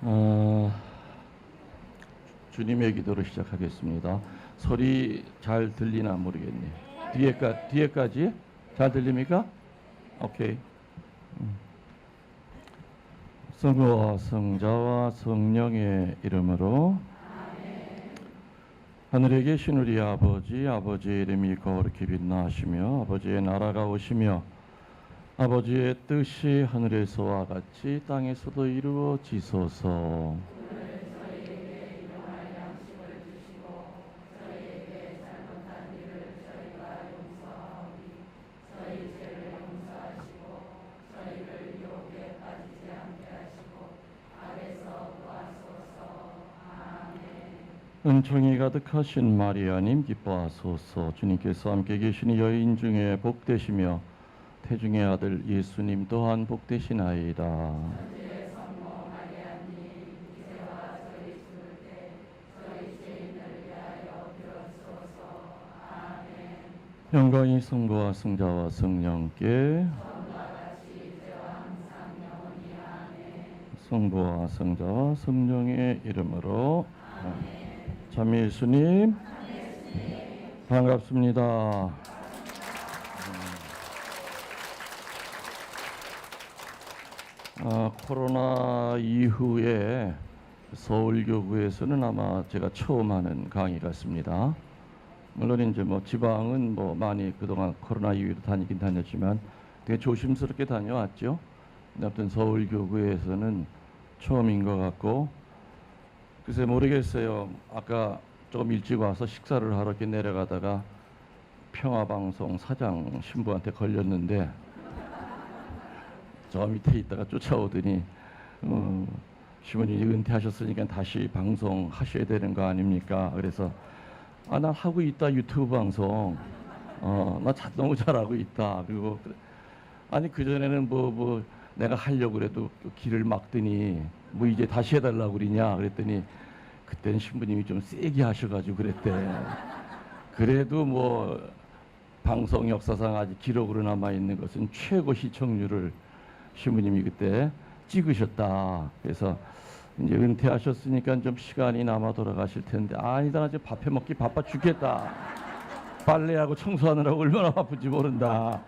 어, 주님의 기도로 시작하겠습니다. 소리 잘 들리나 모르겠네. 뒤에까지 잘 들립니까? 오케이. 성부와 성자와 성령의 이름으로. 하늘에 계신 우리 아버지의 이름이 거룩히 빛나시며 아버지의 나라가 오시며 아버지의 뜻이 하늘에서와 같이 땅에서도 이루어지소서. 은총이 가득하신 마리아님 기뻐하소서. 주님께서 함께 계시니 여인 중에 복되시며 태중의 아들 예수님 또한 복되시나이다. 영광이 성부와 성자와 성령께. 성부와 성자와 성령의 이름으로. 참 예수님 반갑습니다. 코로나 이후에 서울교구에서는 아마 제가 처음 하는 강의 같습니다. 물론 이제 뭐 지방은 뭐 많이 그동안 코로나 이후로 다니긴 다녔지만 되게 조심스럽게 다녀왔죠. 아무튼 서울교구에서는 처음인 것 같고, 글쎄 모르겠어요. 아까 조금 일찍 와서 식사를 하러 이렇게 내려가다가 평화방송 사장 신부한테 걸렸는데 저 밑에 있다가 쫓아오더니 시부님 은퇴하셨으니까 다시 방송 하셔야 되는 거 아닙니까? 그래서 나 하고 있다, 유튜브 방송. 나 너무 잘하고 있다. 그리고 아니 그전에는 뭐 내가 하려고 그래도 길을 막더니 뭐 이제 다시 해달라고 그러냐 그랬더니 그때는 신부님이 좀 세게 하셔가지고 그랬대. 그래도 뭐 방송 역사상 아직 기록으로 남아있는 것은 최고 시청률을 신부님이 그때 찍으셨다. 그래서 이제 은퇴하셨으니까 좀 시간이 남아 돌아가실 텐데, 아니다, 나 지금 밥해 먹기 바빠 죽겠다. 빨래하고 청소하느라고 얼마나 바쁜지 모른다.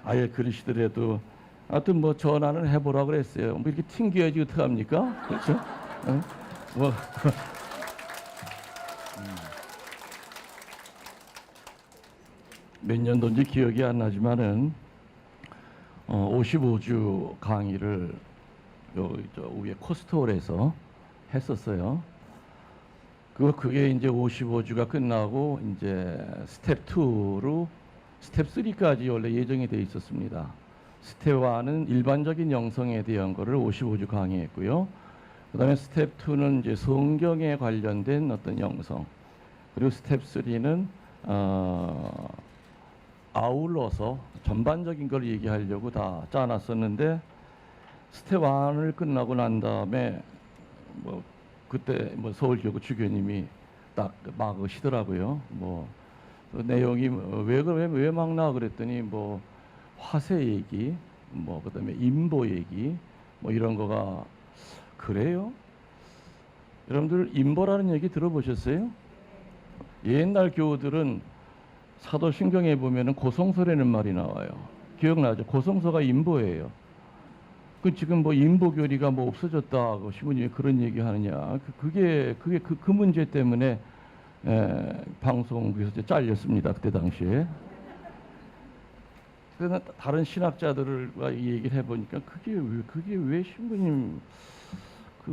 아예 그러시더라도 하여튼 뭐 전화는 해보라 그랬어요. 뭐 이렇게 튕겨야지 어떡합니까? 그렇죠? 뭐 몇 년도인지 기억이 안 나지만은 55주 강의를 저 위에 코스트홀에서 했었어요. 그게 이제 55주가 끝나고 이제 스텝 2로 스텝 3까지 원래 예정이 돼 있었습니다. 스텝 1은 일반적인 영성에 대한 거를 55주 강의했고요. 그다음에 스텝 2는 이제 성경에 관련된 어떤 영성, 그리고 스텝 3는 아울러서 전반적인 걸 얘기하려고 다 짜놨었는데, 스텝 1을 끝나고 난 다음에 뭐 그때 뭐 서울교구 주교님이 딱 막으시더라고요. 그 내용이 왜 막나 그랬더니 뭐 화세 얘기, 뭐 그다음에 인보 얘기, 뭐 이런 거가. 그래요? 여러분들 인보라는 얘기 들어보셨어요? 옛날 교우들은 사도신경에 보면은 고성서라는 말이 나와요. 기억나죠? 고성서가 인보예요. 그 지금 뭐 인보교리가 뭐 없어졌다고 신부님이 그런 얘기 하느냐. 그게 그 문제 때문에 방송국에서 잘렸습니다. 그때 당시에. 그래서 다른 신학자들과 얘기를 해보니까 그게 왜 신부님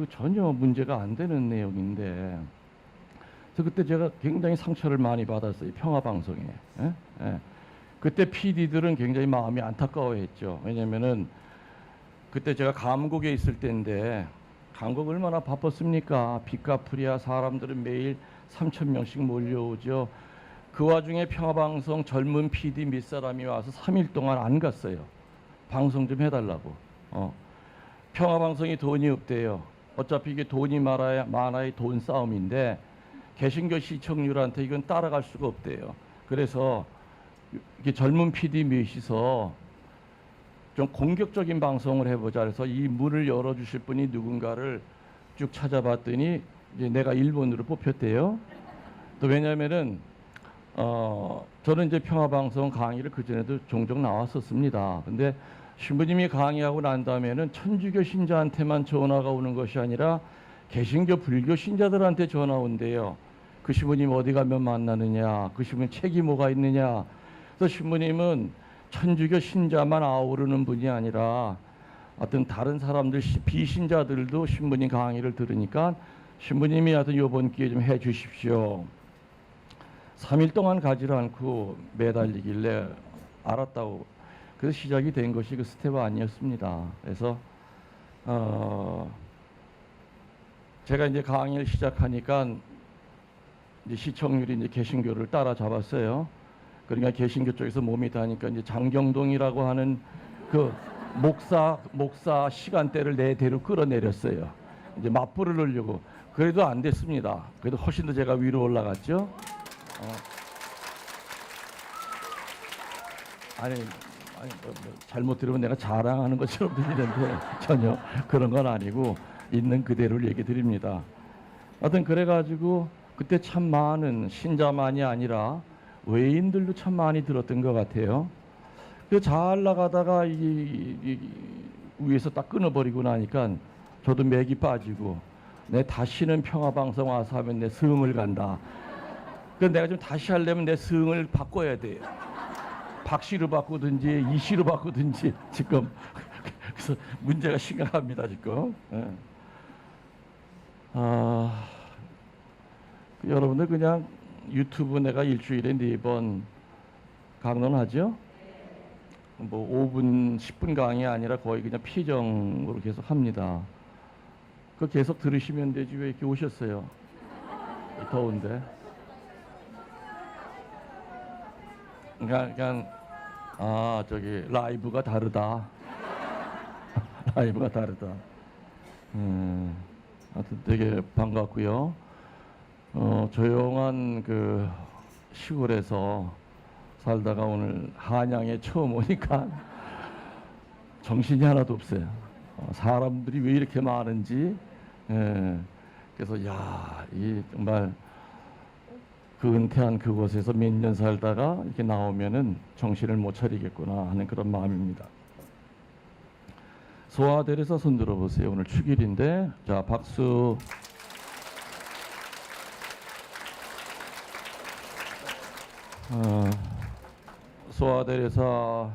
전혀 문제가 안 되는 내용인데. 그래서 그때 제가 굉장히 상처를 많이 받았어요. 평화방송에. 그때 PD들은 굉장히 마음이 안타까워했죠. 왜냐면은 그때 제가 감곡에 있을 때인데, 감곡 얼마나 바빴습니까? 빚 갚으랴 사람들은 매일 3,000명씩 몰려오죠. 그 와중에 평화방송 젊은 PD 몇 사람이 와서 3일 동안 안 갔어요. 방송 좀 해달라고. 평화방송이 돈이 없대요. 어차피 이게 돈이 많아야 돈 싸움인데 개신교 시청률한테 이건 따라갈 수가 없대요. 그래서 이게 젊은 PD 몇이서 좀 공격적인 방송을 해보자. 그래서 이 문을 열어주실 분이 누군가를 쭉 찾아봤더니 이제 내가 1번으로 뽑혔대요. 또 왜냐면은 저는 이제 평화방송 강의를 그전에도 종종 나왔었습니다. 근데 신부님이 강의하고 난 다음에는 천주교 신자한테만 전화가 오는 것이 아니라 개신교 불교 신자들한테 전화 온대요. 그 신부님 어디 가면 만나느냐, 그 신부님 책이 뭐가 있느냐. 그래서 신부님은 천주교 신자만 아우르는 분이 아니라 어떤 다른 사람들 비신자들도 신부님 강의를 들으니까 신부님이 하여튼 이번 기회에 좀 해 주십시오. 3일 동안 가지를 않고 매달리길래 알았다고. 그래서 시작이 된 것이 그 스텝 아니었습니다. 그래서 제가 이제 강의를 시작하니까 이제 시청률이 이제 개신교를 따라잡았어요. 그러니까 개신교 쪽에서 몸이 다니까 이제 장경동이라고 하는 그 목사 시간대를 내 대로 끌어내렸어요. 이제 맞불을 넣으려고. 그래도 안 됐습니다. 그래도 훨씬 더 제가 위로 올라갔죠. 아니 잘못 들으면 내가 자랑하는 것처럼 들리는데 전혀 그런 건 아니고 있는 그대로를 얘기 드립니다. 하여튼 그래가지고 그때 참 많은 신자만이 아니라 외인들도 참 많이 들었던 것 같아요. 잘 나가다가 위에서 딱 끊어버리고 나니까 저도 맥이 빠지고 내 다시는 평화방송 와서 하면 내 성을 간다. 그래서 내가 좀 다시 하려면 내 성을 바꿔야 돼요. 박씨로 바꾸든지 이씨로 바꾸든지 지금 그래서 문제가 심각합니다 지금. 예. 여러분들 그냥 유튜브 내가 일주일에 4번 강론하죠. 뭐 5분 10분 강의 아니라 거의 그냥 피정으로 계속 합니다. 그 계속 들으시면 되지 왜 이렇게 오셨어요? 더운데. 그러니까 저기 라이브가 다르다. 라이브가 다르다. 하여튼 되게 반갑고요. 조용한 그 시골에서 살다가 오늘 한양에 처음 오니까 정신이 하나도 없어요. 사람들이 왜 이렇게 많은지. 그래서 이 정말 그 은퇴한 그곳에서 몇 년 살다가 이렇게 나오면은 정신을 못 차리겠구나 하는 그런 마음입니다. 소아들에서 손 들어보세요. 오늘 축일인데, 자 박수. 소아데레사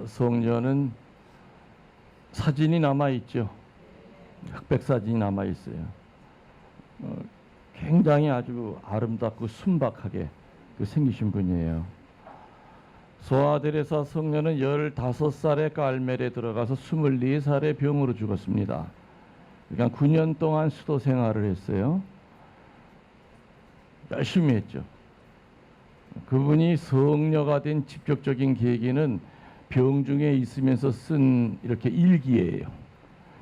성녀는 사진이 남아있죠. 흑백 사진이 남아있어요. 굉장히 아주 아름답고 순박하게 생기신 분이에요. 소아데레사 성녀는 15살에 깔멜에 들어가서 24살에 병으로 죽었습니다. 그러니까 9년 동안 수도 생활을 했어요. 열심히 했죠. 그분이 성녀가 된 직접적인 계기는 병중에 있으면서 쓴 이렇게 일기예요.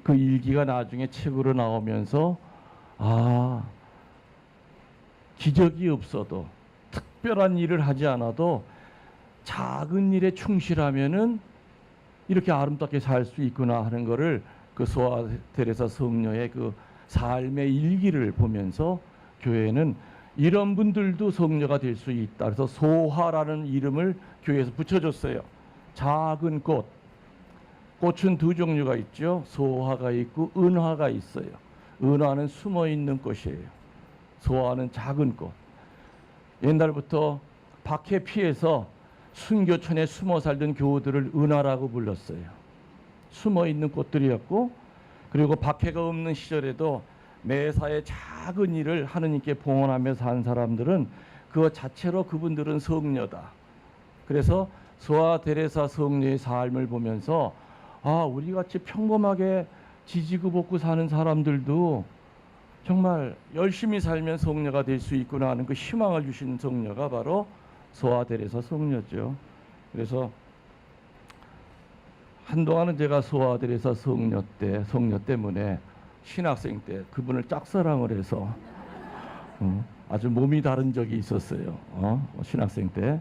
그 일기가 나중에 책으로 나오면서 기적이 없어도 특별한 일을 하지 않아도 작은 일에 충실하면은 이렇게 아름답게 살 수 있구나 하는 거를 그 소아 테레사 성녀의 그 삶의 일기를 보면서 교회는 이런 분들도 성녀가 될 수 있다. 그래서 소화라는 이름을 교회에서 붙여줬어요. 작은 꽃. 꽃은 두 종류가 있죠. 소화가 있고 은화가 있어요. 은화는 숨어 있는 꽃이에요. 소화는 작은 꽃. 옛날부터 박해 피해서 순교촌에 숨어 살던 교우들을 은화라고 불렀어요. 숨어 있는 꽃들이었고, 그리고 박해가 없는 시절에도 매사에 작은 일을 하느님께 봉헌하며 산 사람들은 그것 자체로 그분들은 성녀다. 그래서 소아 데레사 성녀의 삶을 보면서 우리 같이 평범하게 지지고 볶고 사는 사람들도 정말 열심히 살면 성녀가 될 수 있구나 하는 그 희망을 주시는 성녀가 바로 소아 데레사 성녀죠. 그래서 한동안은 제가 소아 데레사 성녀 때문에 신학생 때 그분을 짝사랑을 해서 아주 몸이 다른 적이 있었어요. 신학생 때.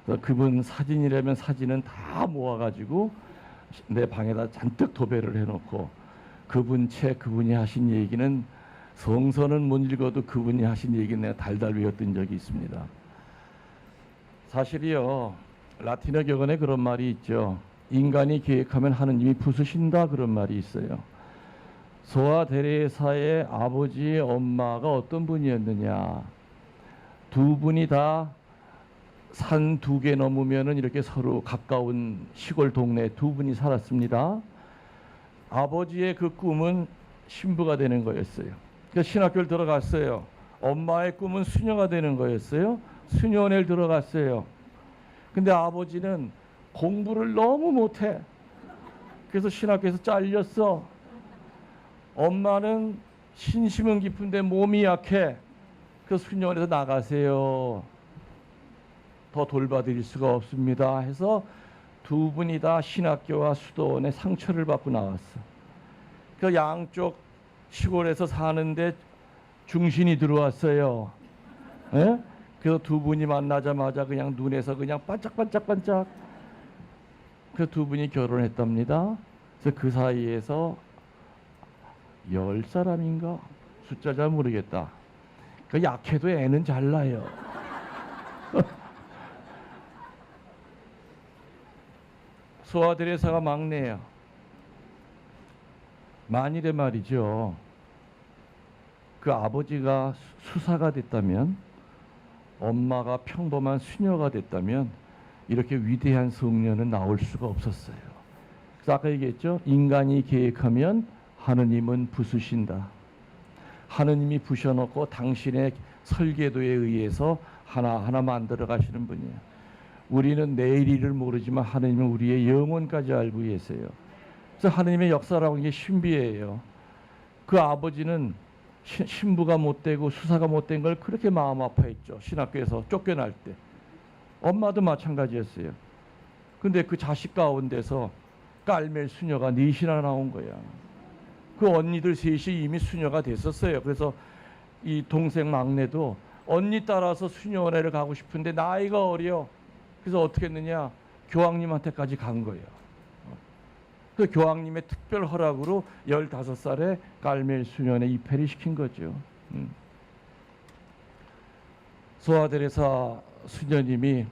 그래서 그분 사진이라면 사진은 다 모아가지고 내 방에다 잔뜩 도배를 해놓고 그분 책 그분이 하신 얘기는 성서는 못 읽어도 그분이 하신 얘기는 내가 달달 외웠던 적이 있습니다. 사실이요, 라틴어 격언에 그런 말이 있죠. 인간이 계획하면 하느님이 부수신다, 그런 말이 있어요. 소아 데레사의 아버지 엄마가 어떤 분이었느냐. 두 분이 다 산 2개 넘으면은 이렇게 서로 가까운 시골 동네에 두 분이 살았습니다. 아버지의 그 꿈은 신부가 되는 거였어요. 그래서 신학교를 들어갔어요. 엄마의 꿈은 수녀가 되는 거였어요. 수녀원에 들어갔어요. 근데 아버지는 공부를 너무 못해. 그래서 신학교에서 잘렸어. 엄마는 신심은 깊은데 몸이 약해. 그 수녀원에서 나가세요. 더 돌봐드릴 수가 없습니다. 해서 두 분이 다 신학교와 수도원에 상처를 받고 나왔어. 그 양쪽 시골에서 사는데 중신이 들어왔어요. 예? 그래서 두 분이 만나자마자 그냥 눈에서 그냥 반짝반짝반짝. 그 두 분이 결혼했답니다. 그래서 그 사이에서 10사람인가 숫자 잘 모르겠다. 그 약해도 애는 잘 나요. 소아 데레사가 막내야. 만일에 말이죠, 그 아버지가 수사가 됐다면, 엄마가 평범한 수녀가 됐다면 이렇게 위대한 성녀는 나올 수가 없었어요. 그래서 아까 얘기했죠. 인간이 계획하면 하느님은 부수신다. 하느님이 부셔놓고 당신의 설계도에 의해서 하나하나 만들어 가시는 분이에요. 우리는 내일 일을 모르지만 하느님은 우리의 영혼까지 알고 계세요. 그래서 하느님의 역사라고 하는 게 신비해요. 그 아버지는 신부가 못되고 수사가 못된 걸 그렇게 마음 아파했죠. 신학교에서 쫓겨날 때. 엄마도 마찬가지였어요. 근데 그 자식 가운데서 깔멜 수녀가 넷이나 나온 거야. 그 언니들 셋이 이미 수녀가 됐었어요. 그래서 이 동생 막내도 언니 따라서 수녀원에를 가고 싶은데 나이가 어려. 그래서 어떻게 했느냐, 교황님한테까지 간 거예요. 그 교황님의 특별 허락으로 15살에 깔멜 수녀원에 입회를 시킨 거죠. 소아 데레사 수녀님이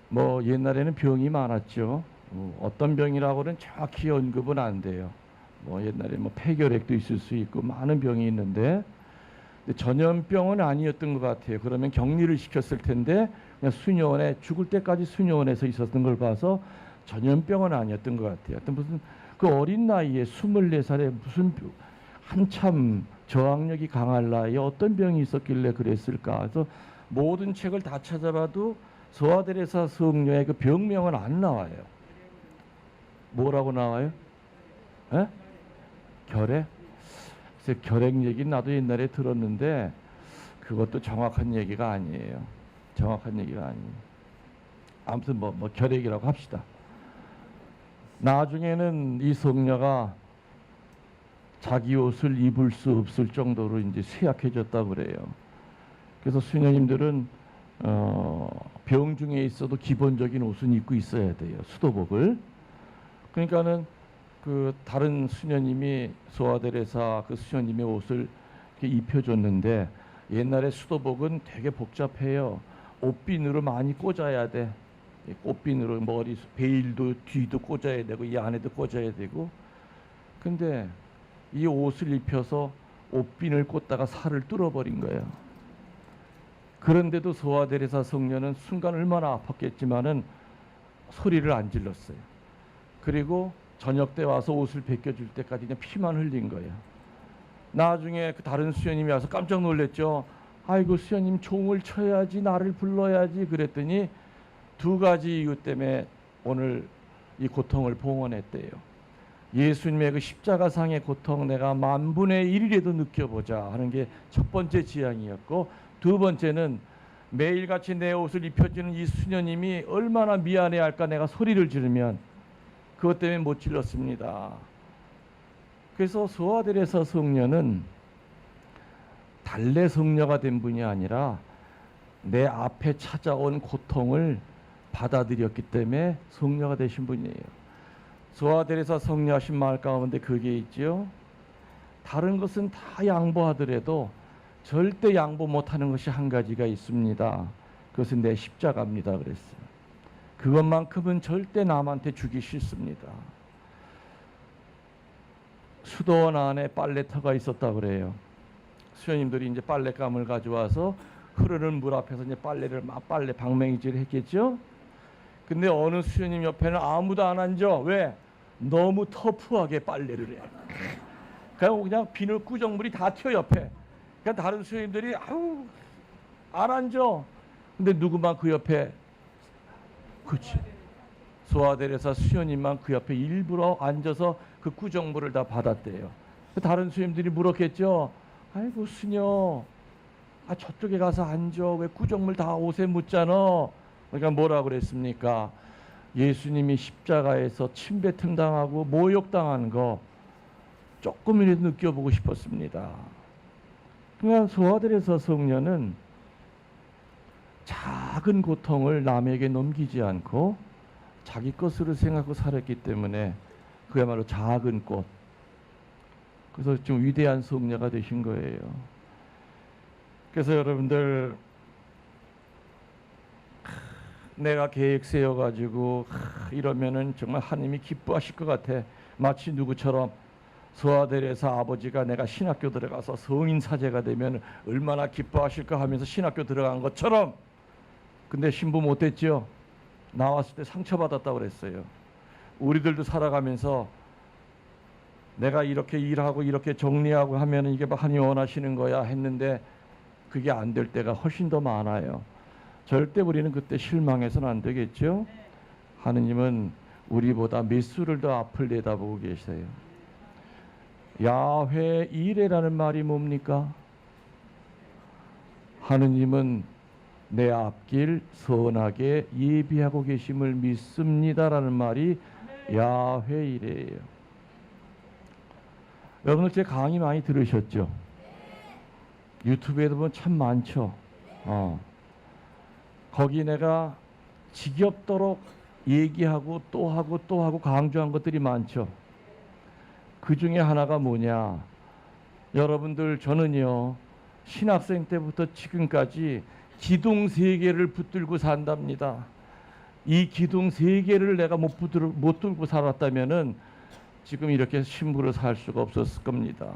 뭐 옛날에는 병이 많았죠. 어떤 병이라고는 정확히 언급은 안 돼요. 뭐 옛날에 뭐 폐결핵도 있을 수 있고 많은 병이 있는데 전염병은 아니었던 것 같아요. 그러면 격리를 시켰을 텐데 그냥 수녀원에 죽을 때까지 수녀원에서 있었던 걸 봐서 전염병은 아니었던 것 같아요. 하여튼 무슨 그 어린 나이에 24살에 무슨 한참 저항력이 강할 나이에 어떤 병이 있었길래 그랬을까. 그래서 모든 책을 다 찾아봐도 소아 데레사 성녀의 그 병명은 안 나와요. 뭐라고 나와요? 에? 결핵? 그래서 결핵 얘기 나도 옛날에 들었는데 그것도 정확한 얘기가 아니에요. 정확한 얘기가 아니에요. 아무튼 뭐 결핵이라고 합시다. 나중에는 이 성녀가 자기 옷을 입을 수 없을 정도로 이제 쇠약해졌다고 그래요. 그래서 수녀님들은 병 중에 있어도 기본적인 옷은 입고 있어야 돼요. 수도복을. 그러니까는 그 다른 수녀님이 소아 데레사 그 수녀님의 옷을 이렇게 입혀줬는데 옛날에 수도복은 되게 복잡해요. 옷핀으로 많이 꽂아야 돼. 꽃핀으로 머리 베일도 뒤도 꽂아야 되고 이 안에도 꽂아야 되고. 근데 이 옷을 입혀서 옷핀을 꽂다가 살을 뚫어버린 거예요. 그런데도 소아 데레사 성녀는 순간 얼마나 아팠겠지만은 소리를 안 질렀어요. 그리고 저녁 때 와서 옷을 벗겨줄 때까지 그냥 피만 흘린 거예요. 나중에 그 다른 수녀님이 와서 깜짝 놀랐죠. 아이고 수녀님 종을 쳐야지, 나를 불러야지. 그랬더니 2가지 이유 때문에 오늘 이 고통을 봉헌했대요. 예수님의 그 십자가상의 고통 내가 10,000분의 1이라도 느껴보자 하는 게 첫 번째 지향이었고, 두 번째는 매일같이 내 옷을 입혀주는 이 수녀님이 얼마나 미안해할까 내가 소리를 지르면. 그것 때문에 못 질렀습니다. 그래서 소아 데레사 성녀는 달래 성녀가 된 분이 아니라 내 앞에 찾아온 고통을 받아들였기 때문에 성녀가 되신 분이에요. 소아데레사 성리하신 말 가운데 그게 있지요. 다른 것은 다 양보하더라도 절대 양보 못하는 것이 한 가지가 있습니다. 그것은 내 십자가입니다. 그랬어요. 그것만큼은 절대 남한테 주기 싫습니다. 수도원 안에 빨래터가 있었다 그래요. 수녀님들이 이제 빨랫감을 가져와서 흐르는 물 앞에서 이제 빨래를 막 빨래 방맹이질 했겠죠. 근데 어느 수녀님 옆에는 아무도 안 앉아. 왜? 너무 터프하게 빨래를 해. 그냥 비늘 구정물이 다 튀어 옆에. 그러니까 다른 수녀님들이 아우 안 앉아. 근데 누구만 그 옆에, 그치, 소아데레사 수녀님만 그 옆에 일부러 앉아서 그 구정물을 다 받았대요. 다른 수녀님들이 물었겠죠. 아이고 수녀, 저쪽에 가서 앉아. 왜 구정물 다 옷에 묻잖아. 그러니까 뭐라 그랬습니까? 예수님이 십자가에서 침뱉음 당하고 모욕당한 거 조금이라도 느껴보고 싶었습니다. 그러니까 소아데레사 성녀는 작은 고통을 남에게 넘기지 않고 자기 것으로 생각하고 살았기 때문에 그야말로 작은 꽃. 그래서 좀 위대한 성녀가 되신 거예요. 그래서 여러분들, 내가 계획 세워가지고 이러면은 정말 하나님이 기뻐하실 것 같아. 마치 누구처럼 소아데레사 아버지가 내가 신학교 들어가서 성인 사제가 되면 얼마나 기뻐하실까 하면서 신학교 들어간 것처럼. 근데 신부 못됐죠. 나왔을 때 상처받았다고 그랬어요. 우리들도 살아가면서 내가 이렇게 일하고 이렇게 정리하고 하면 이게 하나님 원하시는 거야 했는데 그게 안 될 때가 훨씬 더 많아요. 절대 우리는 그때 실망해서는 안 되겠죠. 하느님은 우리보다 몇 수를 더 앞을 내다보고 계세요. 야훼 이레라는 말이 뭡니까? 하느님은 내 앞길 선하게 예비하고 계심을 믿습니다라는 말이 야훼 이레예요. 여러분들 제 강의 많이 들으셨죠? 유튜브에도 보면 참 많죠. 거기 내가 지겹도록 얘기하고 또 하고 또 하고 강조한 것들이 많죠. 그 중에 하나가 뭐냐? 여러분들, 저는요 신학생 때부터 지금까지 기둥 3개를 붙들고 산답니다. 이 기둥 3개를 내가 못 들고 살았다면은 지금 이렇게 신부로 살 수가 없었을 겁니다.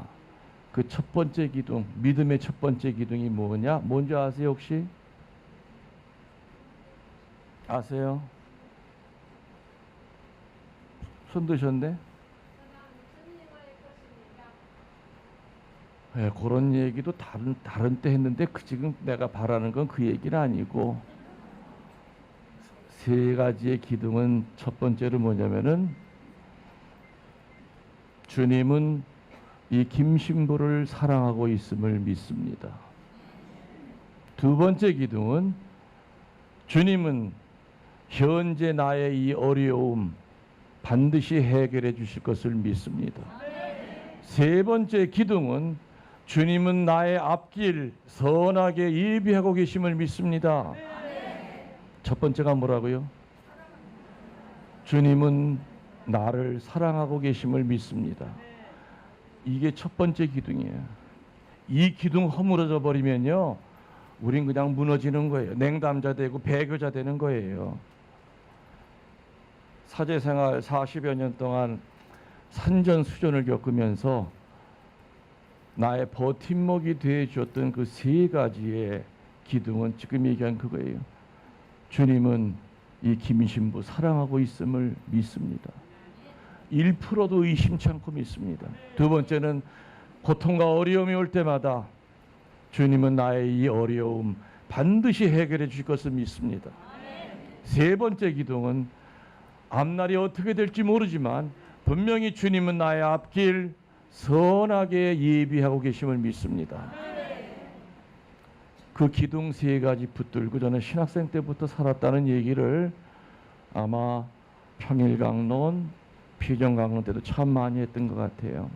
그 첫 번째 기둥, 믿음의 첫 번째 기둥이 뭐냐? 뭔지 아세요 혹시? 아세요? 손 드셨네? 네, 그런 얘기도 다른 때 했는데 지금 내가 바라는 건 그 얘기는 아니고, 3가지의 기둥은 첫 번째로 뭐냐면은 주님은 이 김신부를 사랑하고 있음을 믿습니다. 두 번째 기둥은 주님은 현재 나의 이 어려움 반드시 해결해 주실 것을 믿습니다. 세 번째 기둥은 주님은 나의 앞길 선하게 예비하고 계심을 믿습니다. 첫 번째가 뭐라고요? 주님은 나를 사랑하고 계심을 믿습니다. 이게 첫 번째 기둥이에요. 이 기둥 허물어져 버리면요, 우린 그냥 무너지는 거예요. 냉담자 되고 배교자 되는 거예요. 사제생활 40여 년 동안 산전수전을 겪으면서 나의 버팀목이 되어 주었던 그 3가지의 기둥은 지금 얘기한 그거예요. 주님은 이 김신부 사랑하고 있음을 믿습니다. 1%도 의심치 않고 믿습니다. 두 번째는 고통과 어려움이 올 때마다 주님은 나의 이 어려움 반드시 해결해 주실 것을 믿습니다. 세 번째 기둥은 앞날이 어떻게 될지 모르지만 분명히 주님은 나의 앞길 선하게 예비하고 계심을 믿습니다. 그 기둥 3가지 붙들고 저는 신학생 때부터 살았다는 얘기를 아마 평일강론, 피정강론 때도 참 많이 했던 것 같아요.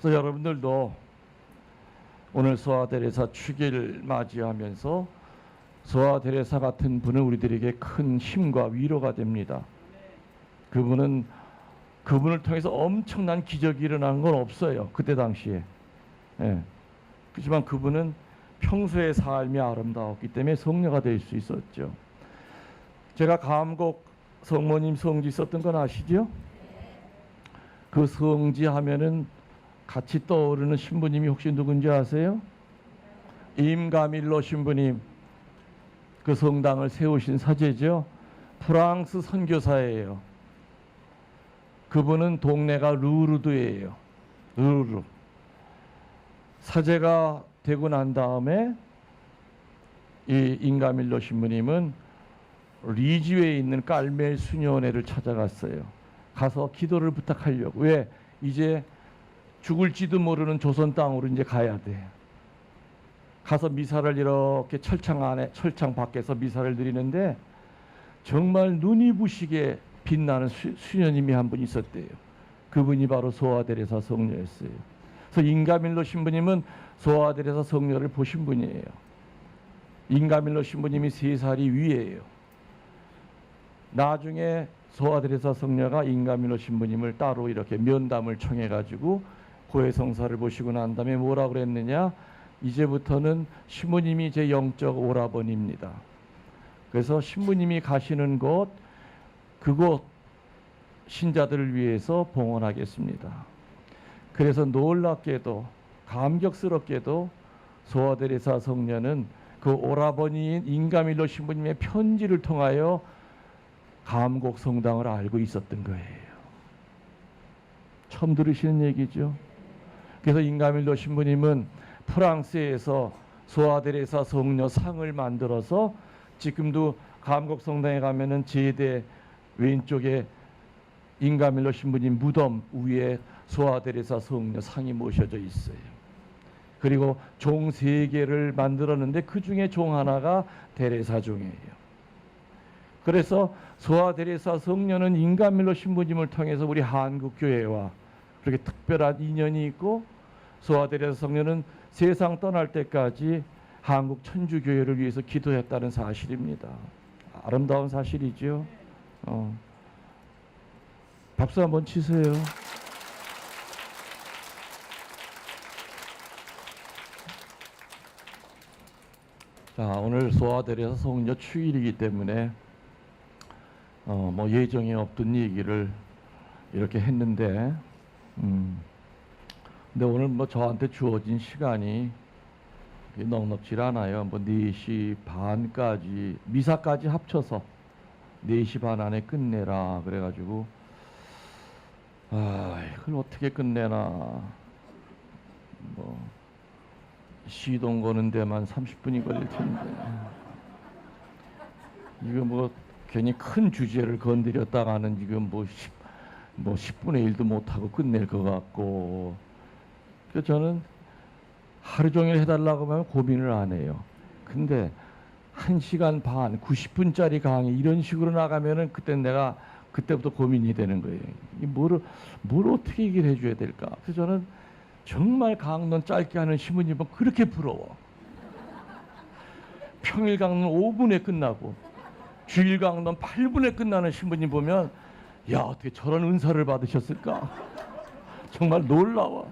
그래서 여러분들도 오늘 소아데레사 축일 맞이하면서 소아데레사 같은 분은 우리들에게 큰 힘과 위로가 됩니다. 그분을 통해서 엄청난 기적이 일어난 건 없어요. 그때 당시에. 예. 그렇지만 그분은 평소의 삶이 아름다웠기 때문에 성녀가 될 수 있었죠. 제가 감곡 성모님 성지 썼던 건 아시죠? 그 성지 하면은 같이 떠오르는 신부님이 혹시 누군지 아세요? 임가밀로 신부님. 그 성당을 세우신 사제죠. 프랑스 선교사예요. 그분은 동네가 루르드예요. 루르드. 사제가 되고 난 다음에 이 임가밀로 신부님은 리지웨에 있는 깔멜 수녀원회를 찾아갔어요. 가서 기도를 부탁하려고. 왜? 이제 죽을지도 모르는 조선 땅으로 이제 가야 돼. 가서 미사를 이렇게 철창 밖에서 미사를 드리는데 정말 눈이 부시게 빛나는 수녀님이 한 분 있었대요. 그분이 바로 소아데레사 성녀였어요. 그래서 임가밀로 신부님은 소아데레사 성녀를 보신 분이에요. 임가밀로 신부님이 3살이 위에요. 나중에 소아데레사 성녀가 임가밀로 신부님을 따로 이렇게 면담을 청해 가지고 고해성사를 보시고 난 다음에 뭐라고 그랬느냐? 이제부터는 신부님이 제 영적 오라버니입니다. 그래서 신부님이 가시는 곳, 그곳 신자들을 위해서 봉헌하겠습니다. 그래서 놀랍게도 감격스럽게도 소아데레사 성녀는 그 오라버니인 임가밀로 신부님의 편지를 통하여 감곡 성당을 알고 있었던 거예요. 처음 들으시는 얘기죠. 그래서 임가밀로 신부님은 프랑스에서 소아데레사 성녀 상을 만들어서 지금도 감곡 성당에 가면은 제대 왼쪽에 임가밀로 신부님 무덤 위에 소아데레사 성녀 상이 모셔져 있어요. 그리고 종 3개를 만들었는데 그 중에 종 하나가 데레사 종이에요. 그래서 소아데레사 성녀는 임가밀로 신부님을 통해서 우리 한국 교회와 그렇게 특별한 인연이 있고, 소아데레사 성녀는 세상 떠날 때까지 한국 천주교회를 위해서 기도했다는 사실입니다. 아름다운 사실이죠. 박수 한번 치세요. 자, 오늘 소아데레사 성녀 축일이기 때문에 뭐 예정에 없던 얘기를 이렇게 했는데, 근데 오늘 뭐 저한테 주어진 시간이 넉넉질 않아요. 뭐 4시 반까지 미사까지 합쳐서 4시 반 안에 끝내라 그래가지고 이걸 어떻게 끝내나. 뭐 시동 거는 데만 30분이 걸릴 텐데 이거 뭐 괜히 큰 주제를 건드렸다가는 지금 뭐 10분의 1도 못하고 끝낼 것 같고, 그래서 저는 하루 종일 해달라고 하면 고민을 안 해요. 근데 1시간 반 90분짜리 강의 이런 식으로 나가면은 그때부터 고민이 되는 거예요. 뭘 어떻게 얘기를 해줘야 될까. 그래서 저는 정말 강론 짧게 하는 신부님은 그렇게 부러워. 평일 강론 5분에 끝나고 주일 강론 8분에 끝나는 신부님 보면, 야, 어떻게 저런 은사를 받으셨을까. 정말 놀라워.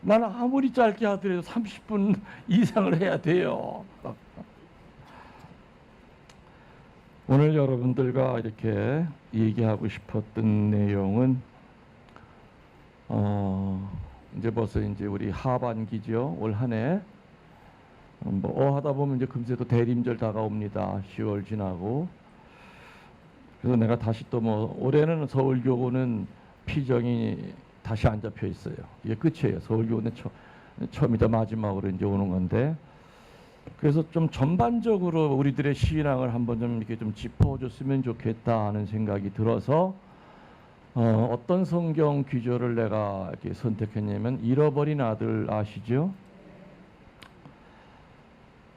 나는 아무리 짧게 하더라도 30분 이상을 해야 돼요. 오늘 여러분들과 이렇게 얘기하고 싶었던 내용은 이제 벌써 이제 우리 하반기죠. 올 한 해. 뭐 하다 보면 이제 금세 또 대림절 다가옵니다. 10월 지나고. 그래서 내가 다시 또 뭐 올해는 서울교구는 피정이 다시 안 잡혀 있어요. 이게 끝이에요. 서울교구는 처음이자 마지막으로 이제 오는 건데, 그래서 좀 전반적으로 우리들의 신앙을 한번 좀 이렇게 좀 짚어줬으면 좋겠다 하는 생각이 들어서 어떤 성경 귀절을 내가 이렇게 선택했냐면, 잃어버린 아들 아시죠?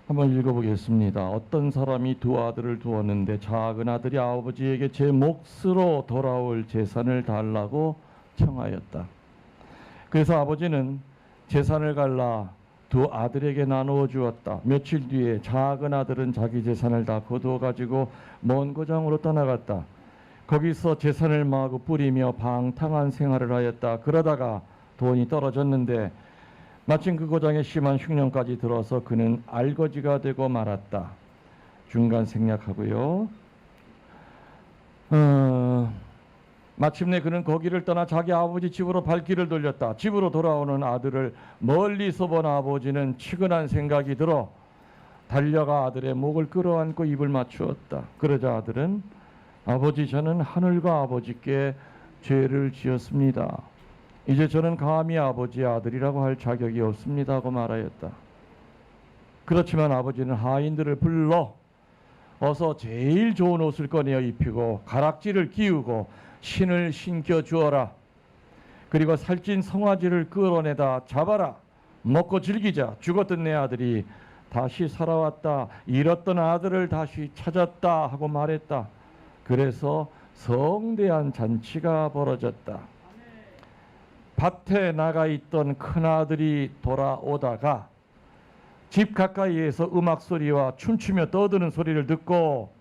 한번 읽어보겠습니다. 어떤 사람이 2 아들을 두었는데 작은 아들이 아버지에게 제 몫으로 돌아올 재산을 달라고 청하였다. 그래서 아버지는 재산을 갈라 2 아들에게 나누어 주었다. 며칠 뒤에 작은 아들은 자기 재산을 다 거두어 가지고 먼 고장으로 떠나갔다. 거기서 재산을 마구 뿌리며 방탕한 생활을 하였다. 그러다가 돈이 떨어졌는데 마침 그 고장에 심한 흉년까지 들어서 그는 알거지가 되고 말았다. 중간 생략하고요. 마침내 그는 거기를 떠나 자기 아버지 집으로 발길을 돌렸다. 집으로 돌아오는 아들을 멀리서 본 아버지는 치근한 생각이 들어 달려가 아들의 목을 끌어안고 입을 맞추었다. 그러자 아들은 아버지, 저는 하늘과 아버지께 죄를 지었습니다. 이제 저는 감히 아버지의 아들이라고 할 자격이 없습니다 하고 말하였다. 그렇지만 아버지는 하인들을 불러 어서 제일 좋은 옷을 꺼내어 입히고 가락지를 끼우고 신을 신겨 주어라. 그리고 살찐 송아지를 끌어내다 잡아라. 먹고 즐기자. 죽었던 내 아들이 다시 살아왔다. 잃었던 아들을 다시 찾았다 하고 말했다. 그래서 성대한 잔치가 벌어졌다. 밭에 나가 있던 큰아들이 돌아오다가 집 가까이에서 음악 소리와 춤추며 떠드는 소리를 듣고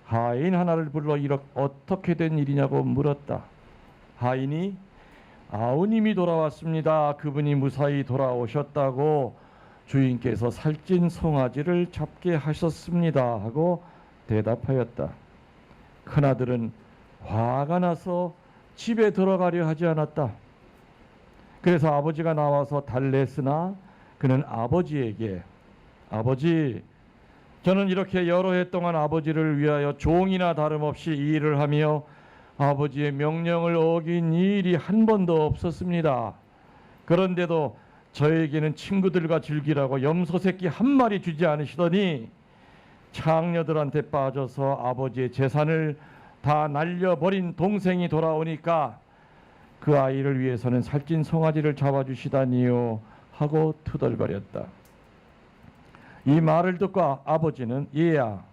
하인 하나를 불러 어떻게 된 일이냐고 물었다. 하인이 아우님이 돌아왔습니다. 그분이 무사히 돌아오셨다고 주인께서 살찐 송아지를 잡게 하셨습니다 하고 대답하였다. 큰아들은 화가 나서 집에 들어가려 하지 않았다. 그래서 아버지가 나와서 달랬으나 그는 아버지에게 아버지, 저는 이렇게 여러 해 동안 아버지를 위하여 종이나 다름없이 일을 하며 아버지의 명령을 어긴 일이 한 번도 없었습니다. 그런데도 저에게는 친구들과 즐기라고 염소 새끼 한 마리 주지 않으시더니 창녀들한테 빠져서 아버지의 재산을 다 날려버린 동생이 돌아오니까 그 아이를 위해서는 살찐 송아지를 잡아주시다니요 하고 투덜거렸다. 이 말을 듣고 아버지는 얘야,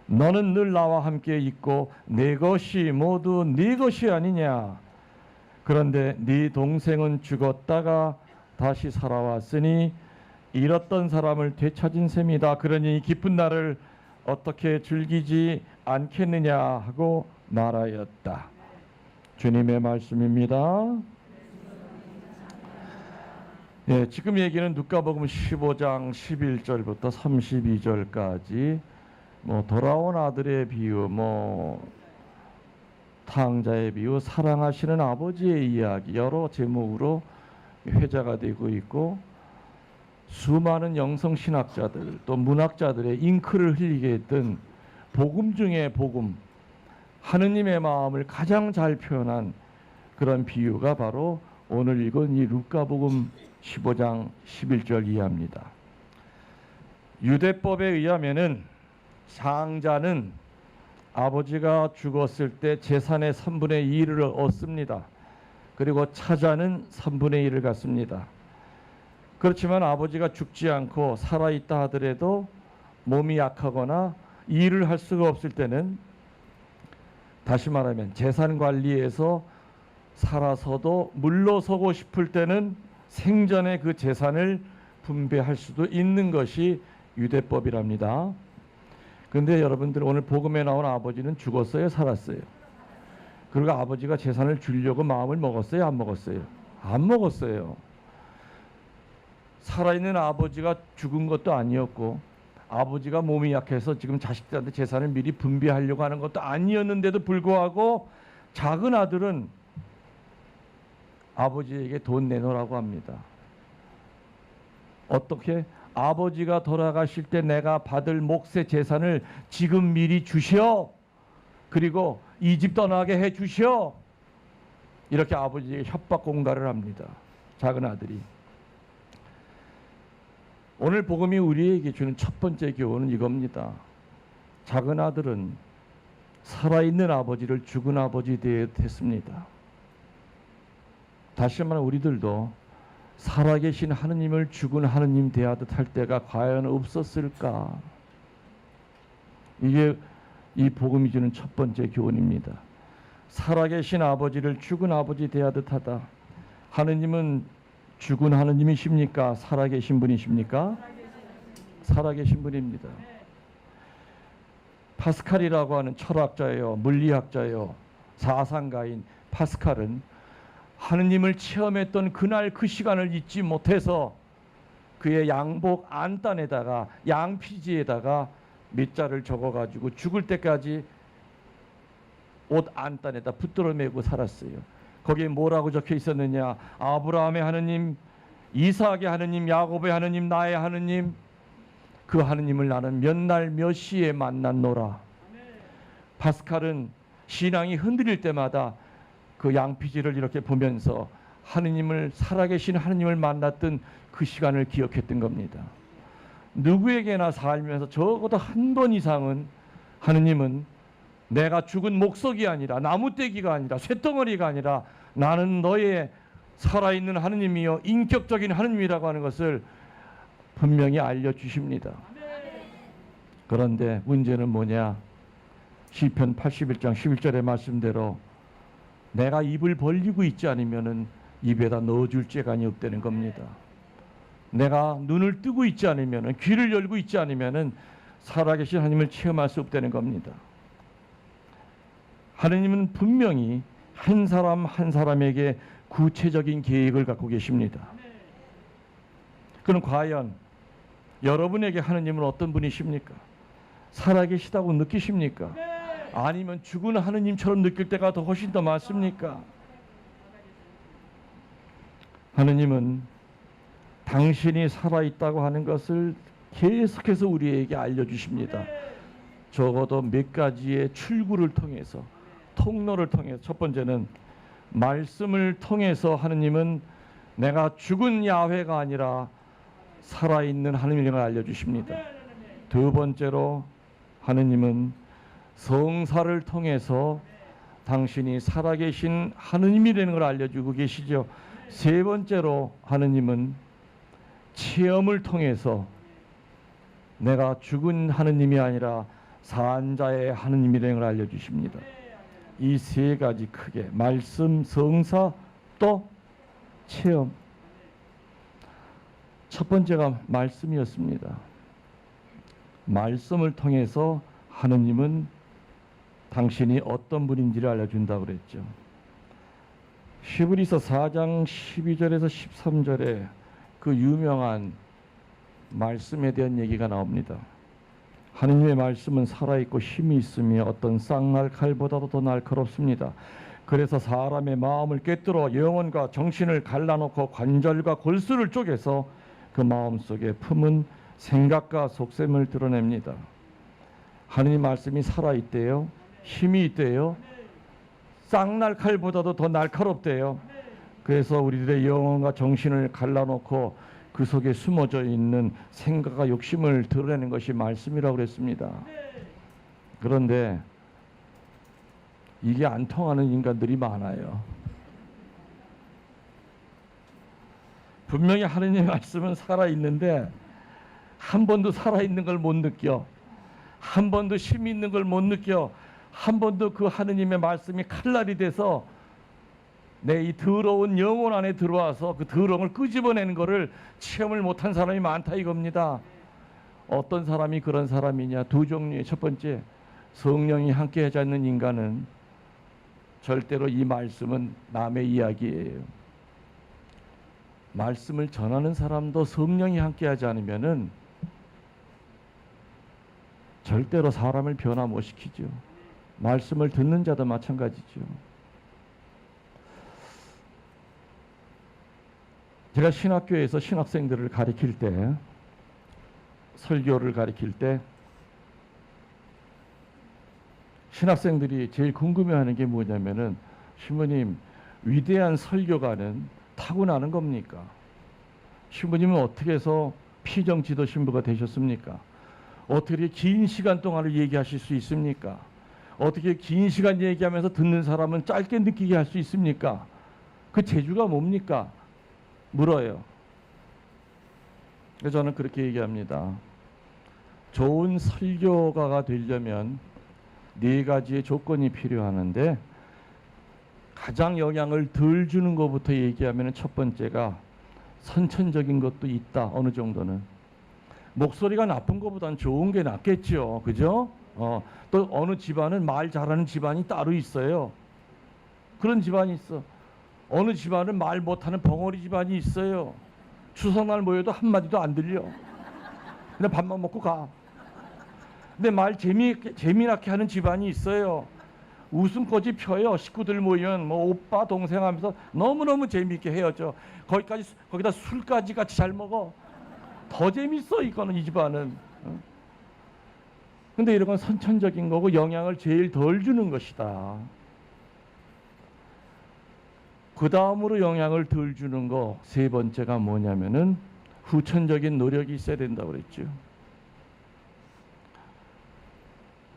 너는 늘 나와 함께 있고 내 것이 모두 네 것이 아니냐. 그런데 네 동생은 죽었다가 다시 살아왔으니 잃었던 사람을 되찾은 셈이다. 그러니 기쁜 날을 어떻게 즐기지 않겠느냐 하고 말하였다. 주님의 말씀입니다. 예, 지금 얘기는 누가복음 15장 11절부터 32절까지 돌아온 아들의 비유, 탕자의 비유, 사랑하시는 아버지의 이야기, 여러 제목으로 회자가 되고 있고 수많은 영성신학자들 또 문학자들의 잉크를 흘리게 했던 복음 중의 복음, 하느님의 마음을 가장 잘 표현한 그런 비유가 바로 오늘 읽은 이 루카복음 15장 11절 이하입니다. 유대법에 의하면은 장자는 아버지가 죽었을 때 재산의 3분의 2를 얻습니다. 그리고 차자는 3분의 1을 갖습니다. 그렇지만 아버지가 죽지 않고 살아있다 하더라도 몸이 약하거나 일을 할 수가 없을 때는, 다시 말하면 재산 관리에서 살아서도 물러서고 싶을 때는 생전에 그 재산을 분배할 수도 있는 것이 유대법이랍니다. 그런데 여러분들, 오늘 복음에 나온 아버지는 죽었어요, 살았어요? 그리고 아버지가 재산을 주려고 마음을 먹었어요, 안 먹었어요? 안 먹었어요. 살아있는 아버지가 죽은 것도 아니었고 아버지가 몸이 약해서 지금 자식들한테 재산을 미리 분배하려고 하는 것도 아니었는데도 불구하고 작은 아들은 아버지에게 돈 내놓으라고 합니다. 어떻게? 아버지가 돌아가실 때 내가 받을 몫의 재산을 지금 미리 주시오. 그리고 이 집 떠나게 해 주시오. 이렇게 아버지에게 협박 공갈을 합니다. 작은 아들이. 오늘 복음이 우리에게 주는 첫 번째 교훈은 이겁니다. 작은 아들은 살아있는 아버지를 죽은 아버지 대했습니다. 다시 말하면 우리들도 살아계신 하느님을 죽은 하느님 대하듯 할 때가 과연 없었을까? 이게 이 복음이 주는 첫 번째 교훈입니다. 살아계신 아버지를 죽은 아버지 대하듯 하다. 하느님은 죽은 하느님이십니까? 살아계신 분이십니까? 살아계신 분입니다. 파스칼이라고 하는 철학자예요, 물리학자예요, 사상가인 파스칼은 하느님을 체험했던 그날 그 시간을 잊지 못해서 그의 양복 안단에다가 양피지에다가 몇 자를 적어가지고 죽을 때까지 옷 안단에다 붙들어 매고 살았어요. 거기에 뭐라고 적혀 있었느냐? 아브라함의 하느님, 이삭의 하느님, 야곱의 하느님, 나의 하느님, 그 하느님을 나는 몇 날 몇 시에 만났노라. 파스칼은 신앙이 흔들릴 때마다 그 양피지를 이렇게 보면서 하느님을, 살아계신 하느님을 만났던 그 시간을 기억했던 겁니다. 누구에게나 살면서 적어도 한 번 이상은 하느님은 내가 죽은 목석이 아니라 나무떼기가 아니라 쇳덩어리가 아니라 나는 너의 살아있는 하느님이요 인격적인 하느님이라고 하는 것을 분명히 알려주십니다. 그런데 문제는 뭐냐? 시편 81장 11절의 말씀대로 내가 입을 벌리고 있지 않으면 입에다 넣어줄 재간이 없다는 겁니다. 내가 눈을 뜨고 있지 않으면, 귀를 열고 있지 않으면 살아계신 하나님을 체험할 수 없다는 겁니다. 하느님은 분명히 한 사람 한 사람에게 구체적인 계획을 갖고 계십니다. 그럼 과연 여러분에게 하느님은 어떤 분이십니까? 살아계시다고 느끼십니까? 아니면 죽은 하느님처럼 느낄 때가 더 훨씬 더 많습니까? 하느님은 당신이 살아있다고 하는 것을 계속해서 우리에게 알려주십니다. 적어도 몇 가지의 출구를 통해서, 통로를 통해서. 첫 번째는 말씀을 통해서 하느님은 내가 죽은 야훼가 아니라 살아있는 하느님을 알려주십니다. 두 번째로 하느님은 성사를 통해서 당신이 살아계신 하느님이라는 걸 알려주고 계시죠. 세 번째로 하느님은 체험을 통해서 내가 죽은 하느님이 아니라 산 자의 하느님이라는 걸 알려주십니다. 이 세 가지 크게 말씀, 성사, 또 체험. 첫 번째가 말씀이었습니다. 말씀을 통해서 하느님은 당신이 어떤 분인지를 알려준다고 그랬죠. 히브리서 4장 12절에서 13절에 그 유명한 말씀에 대한 얘기가 나옵니다. 하느님의 말씀은 살아있고 힘이 있으며 어떤 쌍날 칼보다도 더 날카롭습니다. 그래서 사람의 마음을 꿰뚫어 영혼과 정신을 갈라놓고 관절과 골수를 쪼개서 그 마음속에 품은 생각과 속셈을 드러냅니다. 하느님 말씀이 살아있대요. 힘이 있대요. 쌍날 칼보다도 더 날카롭대요. 그래서 우리들의 영혼과 정신을 갈라놓고 그 속에 숨어져 있는 생각과 욕심을 드러내는 것이 말씀이라고 그랬습니다. 그런데 이게 안 통하는 인간들이 많아요. 분명히 하느님의 말씀은 살아있는데 한 번도 살아있는 걸 못 느껴. 한 번도 힘이 있는 걸 못 느껴. 한 번도 그 하느님의 말씀이 칼날이 돼서 내 이 더러운 영혼 안에 들어와서 그 더러움을 끄집어내는 것을 체험을 못한 사람이 많다 이겁니다. 어떤 사람이 그런 사람이냐? 두 종류의. 첫 번째, 성령이 함께하지 않는 인간은 절대로 이 말씀은 남의 이야기예요. 말씀을 전하는 사람도 성령이 함께하지 않으면은 절대로 사람을 변화 못 시키죠. 말씀을 듣는 자도 마찬가지죠. 제가 신학교에서 신학생들을 가르칠 때, 설교를 가르칠 때 신학생들이 제일 궁금해하는 게 뭐냐면은, 신부님, 위대한 설교가는 타고나는 겁니까? 신부님은 어떻게 해서 피정지도 신부가 되셨습니까? 어떻게 긴 시간 동안을 얘기하실 수 있습니까? 어떻게 긴 시간 얘기하면서 듣는 사람은 짧게 느끼게 할 수 있습니까? 그 재주가 뭡니까? 물어요. 그래서 저는 그렇게 얘기합니다. 좋은 설교가가 되려면 네 가지의 조건이 필요하는데, 가장 영향을 덜 주는 것부터 얘기하면 첫 번째가 선천적인 것도 있다. 어느 정도는. 목소리가 나쁜 것보단 좋은 게 낫겠죠. 그죠? 또 어느 집안은 말 잘하는 집안이 따로 있어요. 그런 집안이 있어. 어느 집안은 말 못하는 벙어리 집안이 있어요. 추석날 모여도 한마디도 안 들려. 그냥 밥만 먹고 가. 근데 말 재미나게 하는 집안이 있어요. 웃음꽃이 펴요. 식구들 모이면 뭐 오빠 동생 하면서 너무너무 재미있게 헤어져. 거기다 술까지 같이 잘 먹어. 더 재밌어 이거는, 이 집안은. 근데 이런 건 선천적인 거고 영향을 제일 덜 주는 것이다. 그 다음으로 영향을 덜 주는 거 세 번째가 뭐냐면은 후천적인 노력이 있어야 된다고 그랬죠.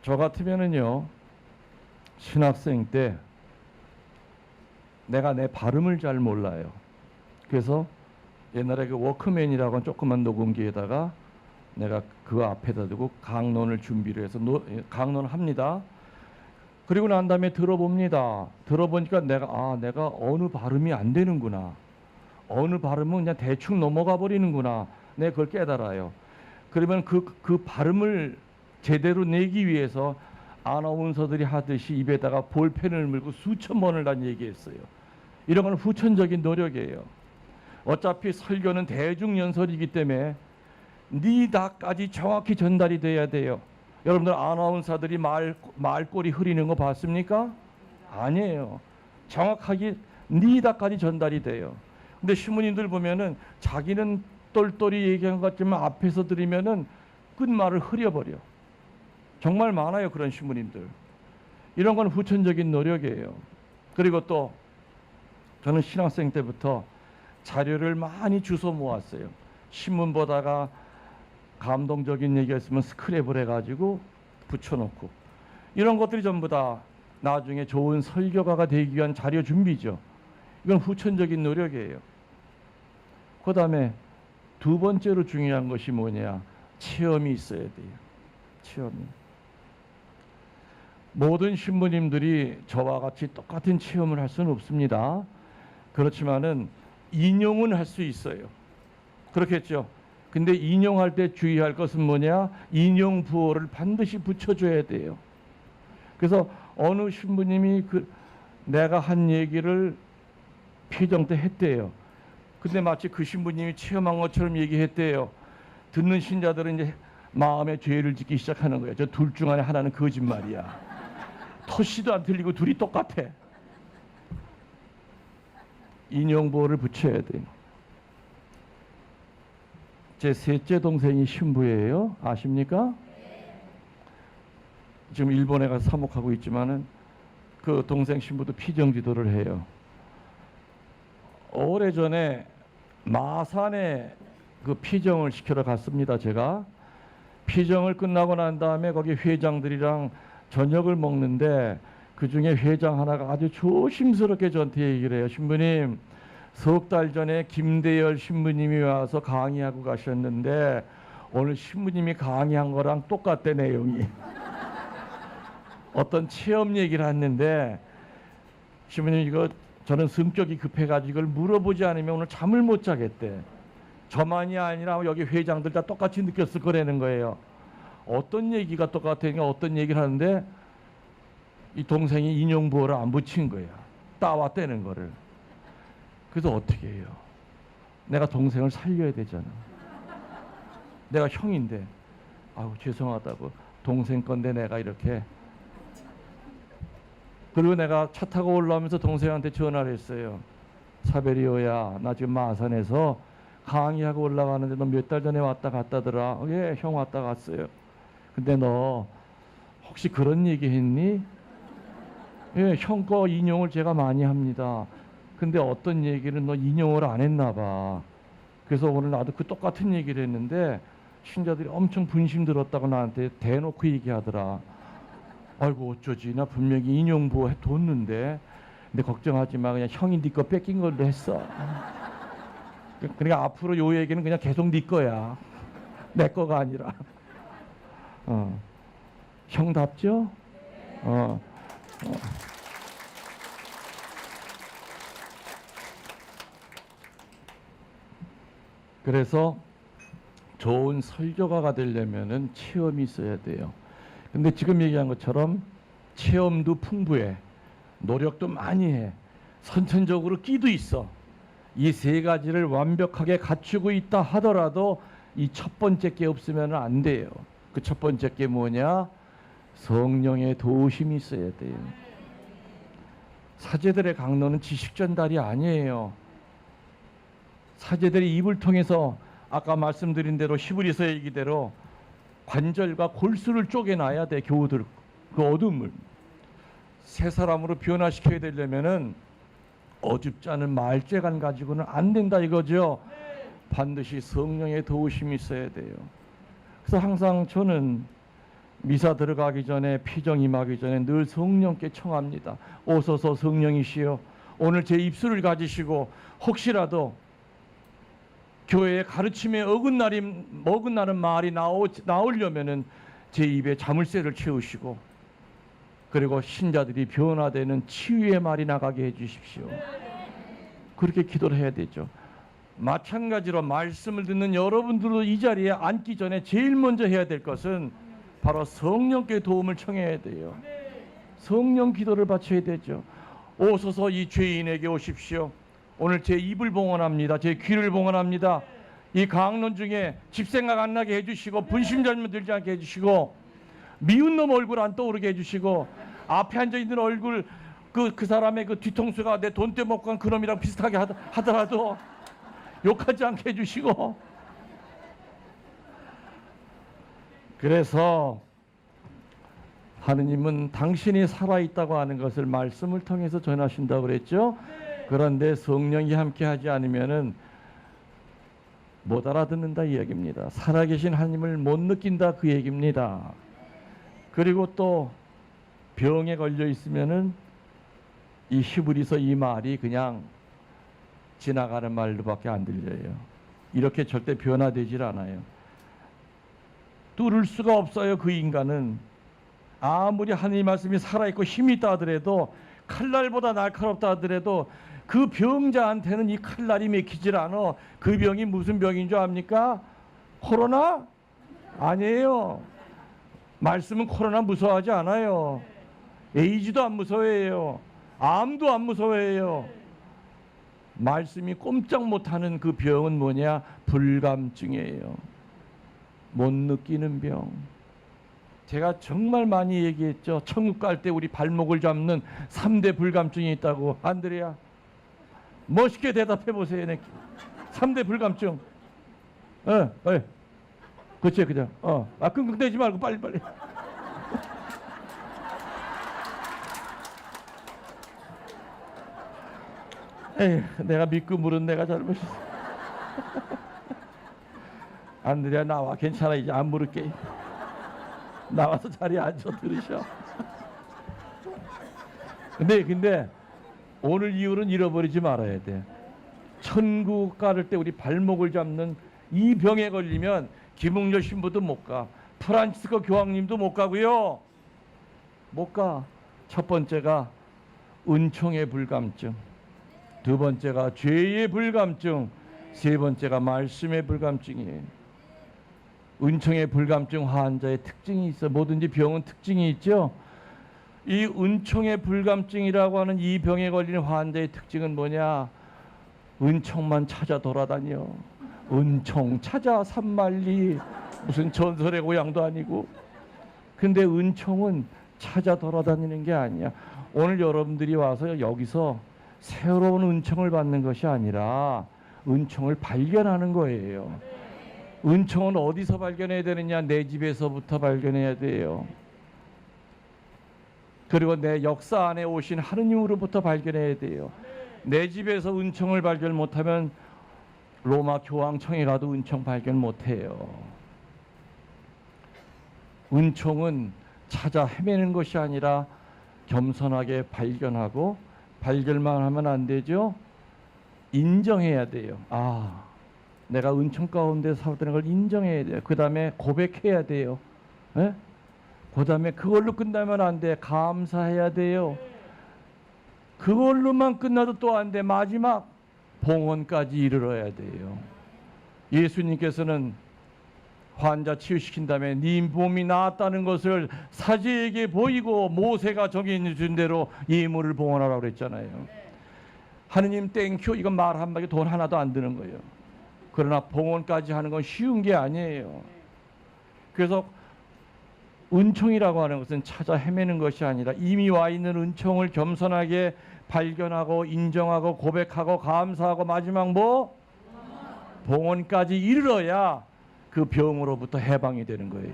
저 같으면은요, 신학생 때 내가 내 발음을 잘 몰라요. 그래서 옛날에 그 워크맨이라고 한 조그만 녹음기에다가 내가 그 앞에다 두고 강론을 준비를 해서 강론을 합니다. 그리고 난 다음에 들어봅니다. 들어보니까 내가 어느 발음이 안 되는구나. 어느 발음은 그냥 대충 넘어가 버리는구나. 내가 그걸 깨달아요. 그러면 그 발음을 제대로 내기 위해서 아나운서들이 하듯이 입에다가 볼펜을 물고 수천 번을 난 얘기했어요. 이런 건 후천적인 노력이에요. 어차피 설교는 대중연설이기 때문에 니다까지 정확히 전달이 돼야 돼요. 여러분들 아나운서들이 말꼬리 흐리는 거 봤습니까? 아니에요. 정확하게 니다까지 전달이 돼요. 근데 신부님들 보면은 자기는 똘똘이 얘기한 것 같지만 앞에서 들으면은 끝말을 흐려버려. 정말 많아요, 그런 신부님들. 이런 건 후천적인 노력이에요. 그리고 또 저는 신학생 때부터 자료를 많이 주워 모았어요. 신문 보다가 감동적인 얘기가 있으면 스크랩을 해가지고 붙여놓고, 이런 것들이 전부 다 나중에 좋은 설교가가 되기 위한 자료 준비죠. 이건 후천적인 노력이에요. 그 다음에 두 번째로 중요한 것이 뭐냐? 체험이 있어야 돼요. 체험이. 모든 신부님들이 저와 같이 똑같은 체험을 할 수는 없습니다. 그렇지만은 인용은 할 수 있어요. 그렇겠죠? 근데 인용할 때 주의할 것은 뭐냐? 인용 부호를 반드시 붙여줘야 돼요. 그래서 어느 신부님이 내가 한 얘기를 피정 때 했대요. 근데 마치 그 신부님이 체험한 것처럼 얘기했대요. 듣는 신자들은 이제 마음의 죄를 짓기 시작하는 거예요. 저 둘 중 안에 하나는 거짓말이야. 토시도 안 틀리고 둘이 똑같아. 인용보호를 붙여야 돼요. 제 셋째 동생이 신부예요. 아십니까? 지금 일본에 가서 사목하고 있지만은 그 동생 신부도 피정지도를 해요. 오래전에 마산에 그 피정을 시키러 갔습니다. 제가 피정을 끝나고 난 다음에 거기 회장들이랑 저녁을 먹는데 그 중에 회장 하나가 아주 조심스럽게 저한테 얘기를 해요. 신부님, 석 달 전에 김대열 신부님이 와서 강의하고 가셨는데 오늘 신부님이 강의한 거랑 똑같대, 내용이. 어떤 체험 얘기를 했는데, 신부님 이거 저는 성격이 급해가지고 이걸 물어보지 않으면 오늘 잠을 못 자겠대. 저만이 아니라 여기 회장들 다 똑같이 느꼈을 거라는 거예요. 어떤 얘기가 똑같으니까 어떤 얘기를 하는데 이 동생이 인용부호를 안 붙인 거야. 따왔다는 거를. 그래서 어떻게 해요? 내가 동생을 살려야 되잖아. 내가 형인데, 아우 죄송하다고, 동생 건데 내가 이렇게. 그리고 내가 차 타고 올라오면서 동생한테 전화를 했어요. 사베리오야, 나 지금 마산에서 강의하고 올라가는데 너 몇 달 전에 왔다 갔다더라. 예, 형 왔다 갔어요. 근데 너 혹시 그런 얘기 했니? 예, 형 거 인용을 제가 많이 합니다. 근데 어떤 얘기를 너 인용을 안 했나 봐. 그래서 오늘 나도 그 똑같은 얘기를 했는데 신자들이 엄청 분심 들었다고 나한테 대놓고 얘기하더라. 아이고 어쩌지, 나 분명히 인용부 뒀는데. 근데 걱정하지 마, 그냥 형이 네 거 뺏긴 걸로 했어. 그러니까 앞으로 요 얘기는 그냥 계속 네 거야. 내 거가 아니라. 형답죠? 그래서 좋은 설교가가 되려면은 체험이 있어야 돼요. 근데 지금 얘기한 것처럼 체험도 풍부해, 노력도 많이 해, 선천적으로 끼도 있어. 이 세 가지를 완벽하게 갖추고 있다 하더라도 이 첫 번째 게 없으면 안 돼요. 그 첫 번째 게 뭐냐? 성령의 도우심이 있어야 돼요. 사제들의 강론은 지식 전달이 아니에요. 사제들의 입을 통해서 아까 말씀드린 대로 히브리서 얘기대로 관절과 골수를 쪼개놔야 돼. 교우들 그 어둠을 새 사람으로 변화시켜야 되려면은 어줍지 않은 말재간 가지고는 안 된다 이거죠. 반드시 성령의 도우심이 있어야 돼요. 그래서 항상 저는 미사 들어가기 전에 피정 임하기 전에 늘 성령께 청합니다. 오소서 성령이시여, 오늘 제 입술을 가지시고 혹시라도 교회의 가르침에 어긋나는 말이 나오려면은 제 입에 자물쇠를 채우시고, 그리고 신자들이 변화되는 치유의 말이 나가게 해주십시오. 그렇게 기도를 해야 되죠. 마찬가지로 말씀을 듣는 여러분들도 이 자리에 앉기 전에 제일 먼저 해야 될 것은 바로 성령께 도움을 청해야 돼요. 성령 기도를 바쳐야 되죠. 오소서 이 죄인에게 오십시오. 오늘 제 입을 봉헌합니다. 제 귀를 봉헌합니다. 이 강론 중에 집생각 안 나게 해주시고, 분심절면 들지 않게 해주시고, 미운 놈 얼굴 안 떠오르게 해주시고, 앞에 앉아있는 얼굴 그 사람의 그 뒤통수가 내 돈 떼먹고 간 그놈이랑 비슷하게 하더라도 욕하지 않게 해주시고. 그래서 하느님은 당신이 살아있다고 하는 것을 말씀을 통해서 전하신다고 그랬죠. 그런데 성령이 함께하지 않으면은 못 알아듣는다 이 얘기입니다. 살아계신 하나님을 못 느낀다 그 얘기입니다. 그리고 또 병에 걸려 있으면은 이 히브리서 이 말이 그냥 지나가는 말로밖에 안 들려요. 이렇게 절대 변화되질 않아요. 뚫을 수가 없어요. 그 인간은 아무리 하나님 말씀이 살아있고 힘이 있다 하더라도, 칼날보다 날카롭다 하더라도 그 병자한테는 이 칼날이 맥히질 않아. 그 병이 무슨 병인 줄 압니까? 코로나? 아니에요. 말씀은 코로나 무서워하지 않아요. 에이즈도 안 무서워해요. 암도 안 무서워해요. 말씀이 꼼짝 못하는 그 병은 뭐냐? 불감증이에요. 못 느끼는 병. 제가 정말 많이 얘기했죠. 천국 갈 때 우리 발목을 잡는 3대 불감증이 있다고. 안드레야, 멋있게 대답해 보세요. 3대 불감증. 그치, 그냥. 끙끙대지 말고 빨리빨리. 에휴, 내가 믿고 물은 내가 잘못했어. 안드레야, 나와. 괜찮아. 이제 안 물을게. 나와서 자리에 앉아 들으셔. 근데 오늘 이후로는 잃어버리지 말아야 돼. 천국 가를 때 우리 발목을 잡는 이 병에 걸리면 김웅열 신부도 못 가. 프란치스코 교황님도 못 가고요. 못 가. 첫 번째가 은총의 불감증, 두 번째가 죄의 불감증, 세 번째가 말씀의 불감증이에요. 은총의 불감증 환자의 특징이 있어. 뭐든지 병은 특징이 있죠. 이 은총의 불감증이라고 하는 이 병에 걸리는 환자의 특징은 뭐냐? 은총만 찾아 돌아다녀. 은총 찾아 산만리. 무슨 전설의 고향도 아니고. 근데 은총은 찾아 돌아다니는 게 아니야. 오늘 여러분들이 와서 여기서 새로운 은총을 받는 것이 아니라 은총을 발견하는 거예요. 은총은 어디서 발견해야 되느냐? 내 집에서부터 발견해야 돼요. 그리고 내 역사 안에 오신 하느님으로부터 발견해야 돼요. 내 집에서 은총을 발견 못하면 로마 교황청에 가도 은총 발견 못해요. 은총은 찾아 헤매는 것이 아니라 겸손하게 발견하고, 발견만 하면 안 되죠. 인정해야 돼요. 내가 은총 가운데 살았다는 걸 인정해야 돼요. 그 다음에 고백해야 돼요. 그 다음에 그걸로 끝나면 안 돼. 감사해야 돼요. 그걸로만 끝나도 또 안 돼. 마지막 봉헌까지 이르러야 돼요. 예수님께서는 환자 치유시킨 다음에 네 몸이 나았다는 것을 사제에게 보이고 모세가 정해준 대로 예물을 봉헌하라고 그랬잖아요. 하느님 땡큐 이건 말 한마디 돈 하나도 안 드는 거예요. 그러나 봉헌까지 하는 건 쉬운 게 아니에요. 그래서 은총이라고 하는 것은 찾아 헤매는 것이 아니라 이미 와 있는 은총을 겸손하게 발견하고 인정하고 고백하고 감사하고 마지막 뭐? 봉헌까지 이르러야 그 병으로부터 해방이 되는 거예요.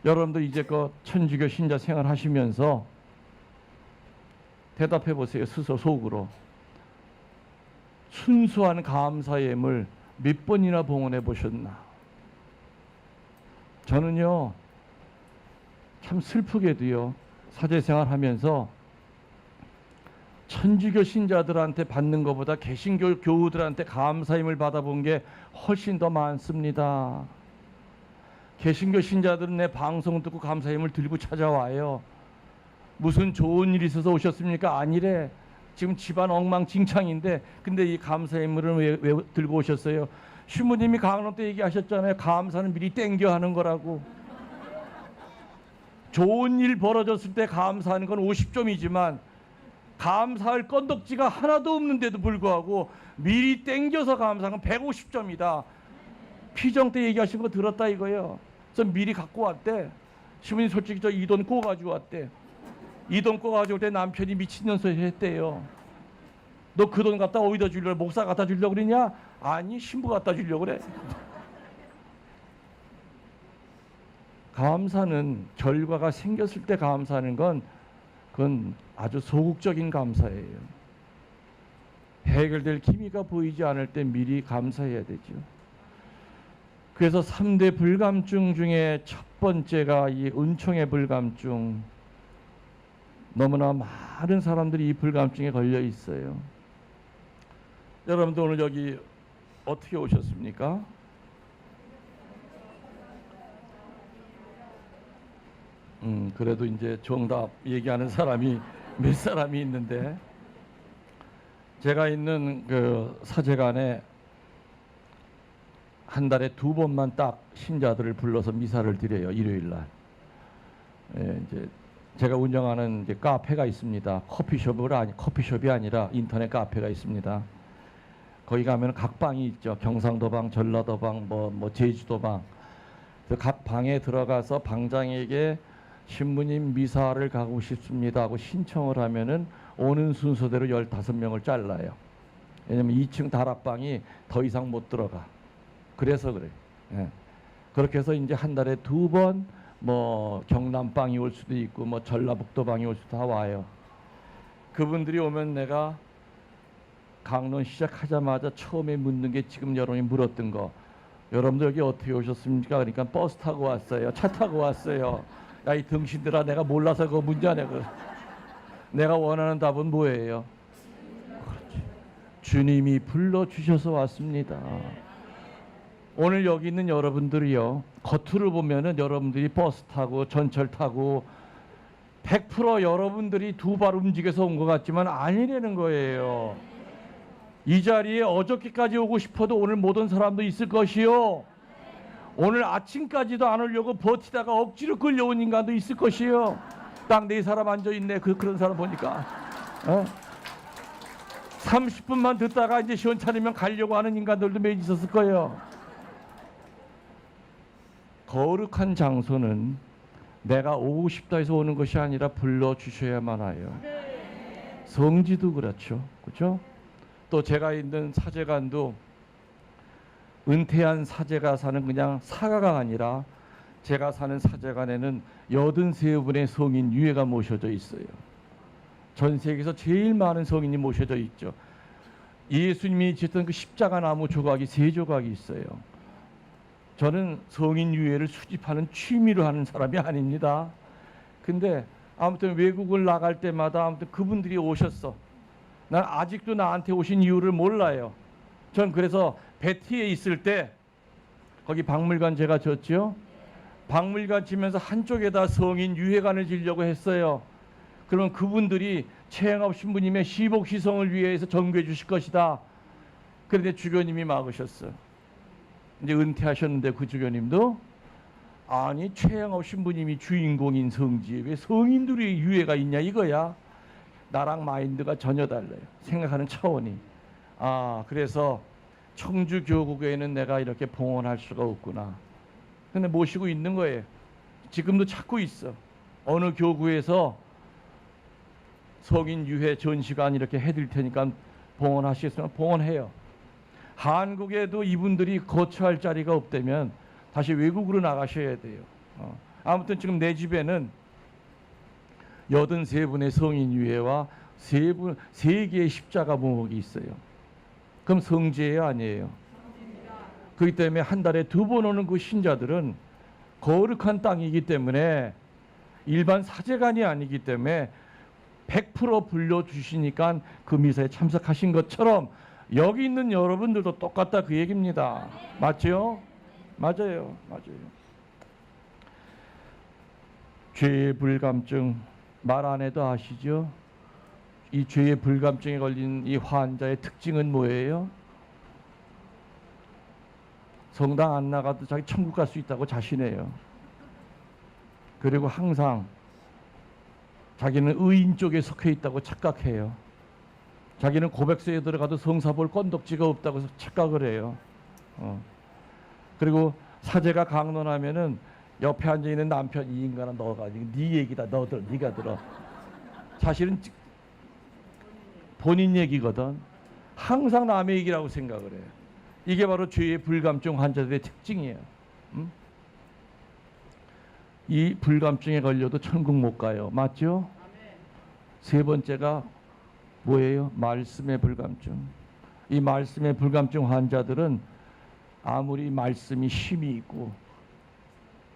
여러분도 이제껏 천주교 신자 생활 하시면서 대답해 보세요. 스스로 속으로. 순수한 감사의 예물 몇 번이나 봉헌해 보셨나? 저는요 참 슬프게도요 사제생활 하면서 천주교 신자들한테 받는 것보다 개신교 교우들한테 감사임을 받아본 게 훨씬 더 많습니다. 개신교 신자들은 내 방송 듣고 감사임을 들고 찾아와요. 무슨 좋은 일이 있어서 오셨습니까? 아니래. 지금 집안 엉망진창인데 근데 이 감사임을 왜 들고 오셨어요? 신부님이 강론 때 얘기하셨잖아요. 감사는 미리 땡겨 하는 거라고. 좋은 일 벌어졌을 때 감사하는 건 50점이지만 감사할 건덕지가 하나도 없는데도 불구하고 미리 땡겨서 감사한 건 150점이다. 피정 때 얘기하신 거 들었다 이거예요. 그래서 미리 갖고 왔대. 신부님 솔직히 저 이 돈 꼬 가지고 왔대. 이 돈 꼬 가지고 올 때 남편이 미친년 소리 했대요. 너 그 돈 갖다 어디다 주려고 목사 갖다 주려고 그러냐? 아니 신부 갖다 주려고 그래. 감사는 결과가 생겼을 때 감사하는 건 그건 아주 소극적인 감사예요. 해결될 기미가 보이지 않을 때 미리 감사해야 되죠. 그래서 3대 불감증 중에 첫 번째가 이 은총의 불감증. 너무나 많은 사람들이 이 불감증에 걸려 있어요. 여러분들 오늘 여기 어떻게 오셨습니까? 그래도 이제 정답 얘기하는 사람이 몇 사람이 있는데 제가 있는 그 사제관에 한 달에 2번만 딱 신자들을 불러서 미사를 드려요. 일요일 날. 예, 이제 제가 운영하는 이제 카페가 있습니다. 커피숍이 아니라 인터넷 카페가 있습니다. 거기 가면 각 방이 있죠. 경상도방, 전라도방, 뭐 제주도방. 각 방에 들어가서 방장에게 신부님 미사를 가고 싶습니다 하고 신청을 하면은 오는 순서대로 15명을 잘라요. 왜냐면 2층 다락방이 더 이상 못 들어가. 그래서 그래요. 예. 그렇게 해서 이제 한 달에 2번 뭐 경남방이 올 수도 있고 뭐 전라북도방이 올 수도 다 와요. 그분들이 오면 내가 강론 시작하자마자 처음에 묻는 게 지금 여러분이 물었던 거. 여러분들 여기 어떻게 오셨습니까? 그러니까 버스 타고 왔어요. 차 타고 왔어요. 야, 이 등신들아, 내가 몰라서 그거 문제 내고. 내가 원하는 답은 뭐예요? 그렇지. 주님이 불러주셔서 왔습니다. 오늘 여기 있는 여러분들이요, 겉으로 보면은 여러분들이 버스 타고 전철 타고 100% 여러분들이 2발 움직여서 온 것 같지만 아니라는 거예요. 이 자리에 어저께까지 오고 싶어도 오늘 못 온 사람도 있을 것이요. 오늘 아침까지도 안 오려고 버티다가 억지로 끌려온 인간도 있을 것이요. 딱 4사람 앉아있네. 그런 사람 보니까 30분만 듣다가 이제 시원찮으면 가려고 하는 인간들도 몇 있었을 거예요. 거룩한 장소는 내가 오고 싶다 해서 오는 것이 아니라 불러주셔야만 하여. 성지도 그렇죠. 그렇죠? 또 제가 있는 사제관도 은퇴한 사제가 사는 그냥 사가가 아니라 제가 사는 사제관에는 83분의 성인 유해가 모셔져 있어요. 전 세계에서 제일 많은 성인이 모셔져 있죠. 예수님이 지었던 그 십자가 나무 조각이 3조각이 있어요. 저는 성인 유해를 수집하는 취미로 하는 사람이 아닙니다. 근데 아무튼 외국을 나갈 때마다 아무튼 그분들이 오셨어. 난 아직도 나한테 오신 이유를 몰라요. 전 그래서 베티에 있을 때 거기 박물관 제가 졌죠. 박물관 지면서 한쪽에다 성인 유해관을 지려고 했어요. 그러면 그분들이 최영업 신부님의 시복시성을 위해서 전교해 주실 것이다. 그런데 주교님이 막으셨어요. 이제 은퇴하셨는데 그 주교님도 아니 최양업 신부님이 주인공인 성지에 왜 성인들이 유해가 있냐 이거야. 나랑 마인드가 전혀 달라요. 생각하는 차원이. 아 그래서 청주교구교회는 내가 이렇게 봉헌할 수가 없구나. 근데 모시고 있는 거예요. 지금도 찾고 있어. 어느 교구에서 성인 유해 전시관 이렇게 해드릴 테니까 봉헌하시겠으면 봉헌해요. 한국에도 이분들이 거처할 자리가 없다면 다시 외국으로 나가셔야 돼요. 아무튼 지금 내 집에는 83분의 성인 유해와 3개의 십자가 묘목이 있어요. 그럼 성지예요, 아니에요? 그렇기 때문에 한 달에 2번 오는 그 신자들은 거룩한 땅이기 때문에 일반 사제관이 아니기 때문에 100% 불려주시니까 그 미사에 참석하신 것처럼 여기 있는 여러분들도 똑같다 그 얘기입니다. 맞죠? 맞아요. 맞아요. 죄의 불감증 말 안 해도 아시죠? 이 죄의 불감증에 걸린 이 환자의 특징은 뭐예요? 성당 안 나가도 자기 천국 갈 수 있다고 자신해요. 그리고 항상 자기는 의인 쪽에 속해 있다고 착각해요. 자기는 고백소에 들어가도 성사 볼 건덕지가 없다고 착각을 해요. 그리고 사제가 강론하면은 옆에 앉아 있는 남편 이 인간아 너가 네 얘기다 너 들어 네가 들어. 사실은 본인 얘기거든. 항상 남의 얘기라고 생각을 해요. 이게 바로 죄의 불감증 환자들의 특징이에요. 이 불감증에 걸려도 천국 못 가요. 맞죠? 세 번째가 뭐예요? 말씀의 불감증. 이 말씀의 불감증 환자들은 아무리 말씀이 힘이 있고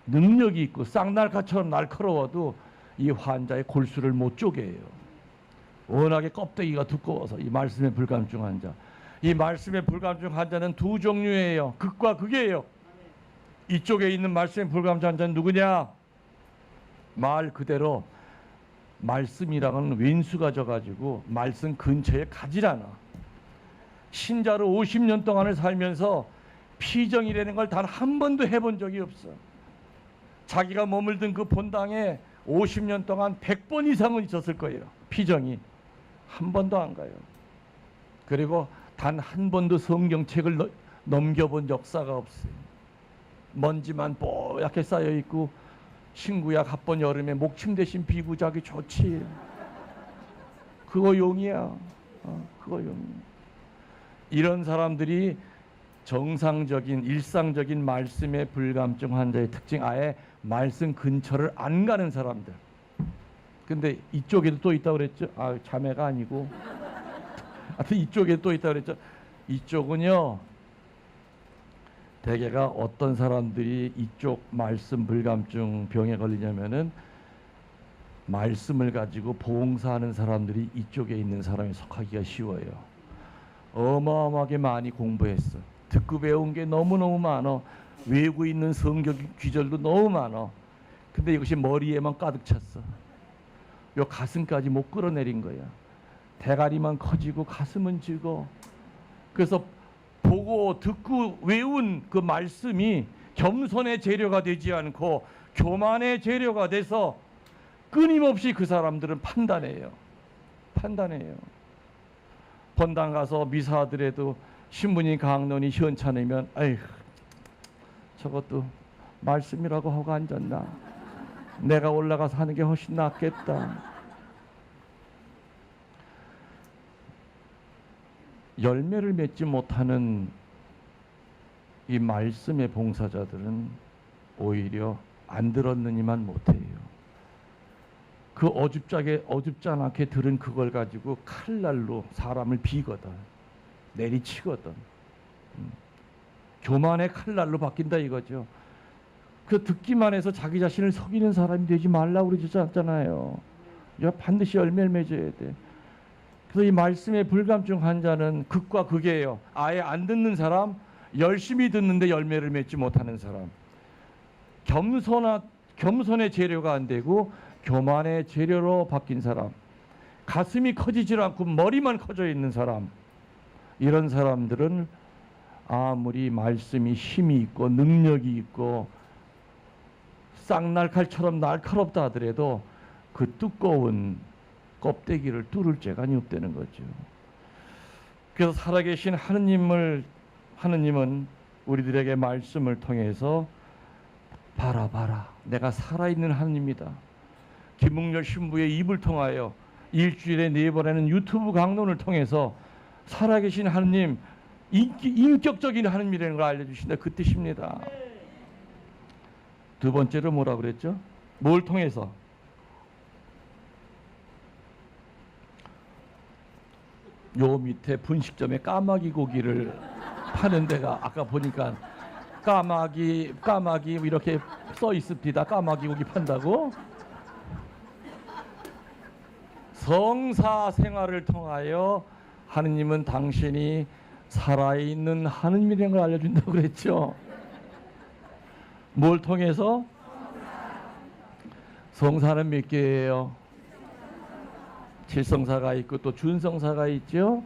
능력이 있고 쌍날카처럼 날카로워도 이 환자의 골수를 못 쪼개요. 워낙에 껍데기가 두꺼워서. 이 말씀의 불감증 환자. 이 말씀의 불감증 환자는 두 종류예요. 극과 극이에요. 이쪽에 있는 말씀의 불감증 환자는 누구냐? 말 그대로 말씀이랑은 왼수가 져가지고 말씀 근처에 가질 않아. 신자로 50년 동안을 살면서 피정이라는 걸 단 한 번도 해본 적이 없어. 자기가 머물던 그 본당에 50년 동안 100번 이상은 있었을 거예요. 피정이. 한 번도 안 가요. 그리고 단 한 번도 성경책을 넘겨본 역사가 없어요. 먼지만 뽀얗게 쌓여있고 친구야 갑번 여름에 목침 대신 비구 자기 좋지. 그거 용이야. 그거 용이야. 이런 사람들이 정상적인 일상적인 말씀의 불감증 환자의 특징, 아예 말씀 근처를 안 가는 사람들. 근데 이쪽에도 또 있다고 그랬죠? 아, 자매가 아니고 하여튼 이쪽에 또 있다고 그랬죠? 이쪽은요, 대개가 어떤 사람들이 이쪽 말씀 불감증 병에 걸리냐면은 말씀을 가지고 봉사하는 사람들이 이쪽에 있는 사람에 속하기가 쉬워요. 어마어마하게 많이 공부했어. 듣고 배운 게 너무너무 많어. 외우고 있는 성경 귀절도 너무 많어. 근데 이것이 머리에만 가득 찼어. 요 가슴까지 못 끌어내린 거야. 대가리만 커지고 가슴은 죽어. 그래서 보고 듣고 외운 그 말씀이 겸손의 재료가 되지 않고 교만의 재료가 돼서 끊임없이 그 사람들은 판단해요. 본당 가서 미사하더라도 신부님 강론이 시원찮으면 아이고 저것도 말씀이라고 하고 앉았나. 내가 올라가서 하는 게 훨씬 낫겠다. 열매를 맺지 못하는 이 말씀의 봉사자들은 오히려 안 들었느니만 못해요. 그 어줍지 않게 들은 그걸 가지고 칼날로 사람을 비거든. 내리치거든. 교만의 칼날로 바뀐다 이거죠. 그 듣기만 해서 자기 자신을 속이는 사람이 되지 말라고 그러셨잖아요. 반드시 열매를 맺어야 돼. 그래서 이 말씀의 불감증 환자는 극과 극이에요. 아예 안 듣는 사람, 열심히 듣는데 열매를 맺지 못하는 사람. 겸손의 재료가 안 되고 교만의 재료로 바뀐 사람. 가슴이 커지질 않고 머리만 커져 있는 사람. 이런 사람들은 아무리 말씀이 힘이 있고 능력이 있고 쌍날칼처럼 날카롭다 하더라도 그 두꺼운 껍데기를 뚫을 재간이 없다는 거죠. 그래서 살아계신 하느님은 우리들에게 말씀을 통해서 봐라 내가 살아있는 하느님이다. 김웅열 신부의 입을 통하여 일주일에 4번에는 유튜브 강론을 통해서 살아계신 하느님, 인격적인 하느님이라는 걸 알려주신다. 그 뜻입니다. 두 번째로 뭐라 그랬죠? 뭘 통해서? 요 밑에 분식점에 까마귀 고기를 파는 데가 아까 보니까 까마귀 이렇게 써 있습니다. 까마귀 고기 판다고. 성사 생활을 통하여 하느님은 당신이 살아있는 하느님이라는 걸 알려준다고 그랬죠. 뭘 통해서? 성사는 몇 개예요? 7성사가 있고 또 준성사가 있죠.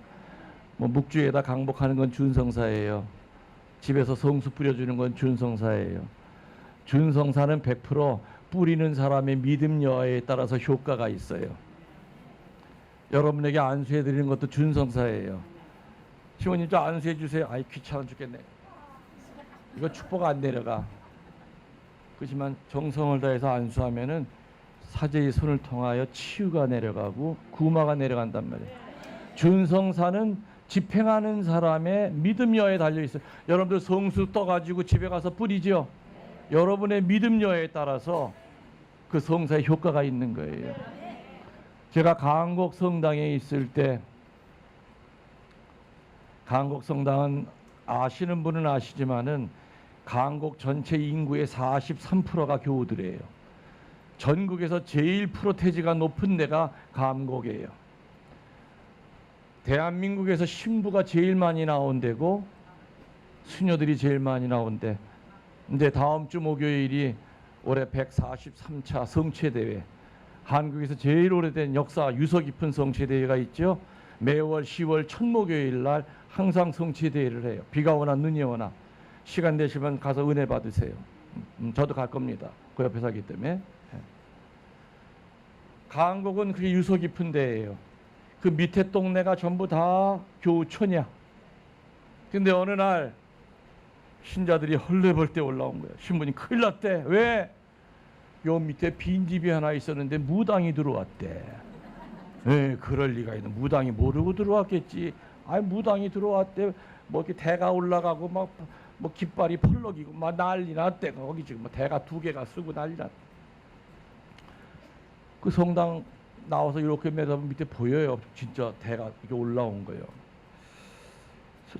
뭐 묵주에다 강복하는 건 준성사예요. 집에서 성수 뿌려주는 건 준성사예요. 준성사는 100% 뿌리는 사람의 믿음 여하에 따라서 효과가 있어요. 여러분에게 안수해 드리는 것도 준성사예요. 시모님 저 안수해 주세요. 아이 귀찮아 죽겠네. 이거 축복 안 내려가. 그렇지만 정성을 다해서 안수하면은 사제의 손을 통하여 치유가 내려가고 구마가 내려간단 말이에요. 준성사는 집행하는 사람의 믿음 여에 달려 있어요. 여러분들 성수 떠가지고 집에 가서 뿌리죠. 여러분의 믿음 여에 따라서 그 성사의 효과가 있는 거예요. 제가 강곡 성당에 있을 때, 강곡 성당은 아시는 분은 아시지만은 강곡 전체 인구의 43%가 교우들이에요. 전국에서 제일 프로테지가 높은 데가 강곡이에요. 대한민국에서 신부가 제일 많이 나온 데고 수녀들이 제일 많이 나온 데. 근데 다음 주 목요일이 올해 143차 성체대회, 한국에서 제일 오래된 역사 유서 깊은 성체대회가 있죠. 매월 10월 첫 목요일 날 항상 성체대회를 해요. 비가 오나 눈이 오나 시간 되시면 가서 은혜 받으세요. 저도 갈 겁니다. 그 옆에 살기 때문에. 강곡은 그게 유서 깊은 데예요. 그 밑에 동네가 전부 다 교우촌이야. 근데 어느 날 신자들이 헐레벌떡 올라온 거예요. 신부님 큰일 났대. 왜? 요 밑에 빈집이 하나 있었는데 무당이 들어왔대. 그럴 리가 있나. 무당이 모르고 들어왔겠지. 아니 무당이 들어왔대. 뭐 이렇게 대가 올라가고 막 뭐 깃발이 펄럭이고 막 난리 났대. 거기 지금 뭐 대가 2개가 쓰고 난리 났대. 그 성당 나와서 이렇게 매다보면 밑에 보여요. 진짜 대가 이렇게 올라온 거예요.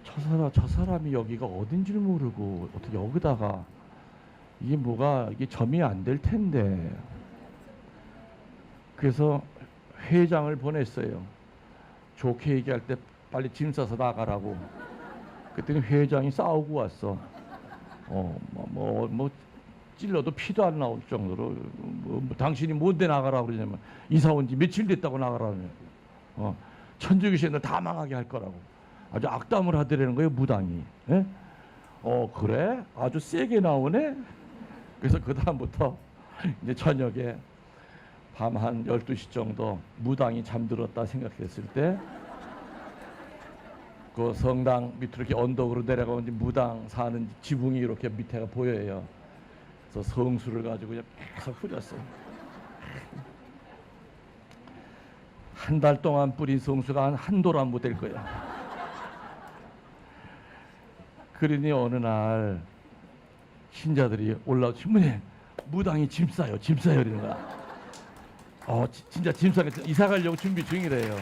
저 사람이 여기가 어딘지를 모르고 어떻게 여기다가 이게 뭐가 이게 점이 안 될 텐데. 그래서 회장을 보냈어요. 좋게 얘기할 때 빨리 짐 싸서 나가라고. 그랬더니 회장이 싸우고 왔어. 뭐 찔러도 피도 안 나올 정도로 당신이 뭔데 나가라고 그러냐면 이사 온 지 며칠 됐다고 나가라는 천주교신들 다 망하게 할 거라고 아주 악담을 하더라는 거예요. 무당이. 예? 그래? 아주 세게 나오네. 그래서 그 다음부터 이제 저녁에 밤 한 12시 정도 무당이 잠들었다 생각했을 때 그 성당 밑으로 이렇게 언덕으로 내려가면 무당 사는 지붕이 이렇게 밑에가 보여요. 그래서 성수를 가지고 그냥 계속 뿌렸어요. 한 달 동안 뿌린 성수가 한 돌 안 못 될 거야. 그러니 어느 날 신자들이 올라오 신부님 무당이 짐 싸요 이러는 거야. 진짜 짐 싸겠다. 이사 가려고 준비 중이래요.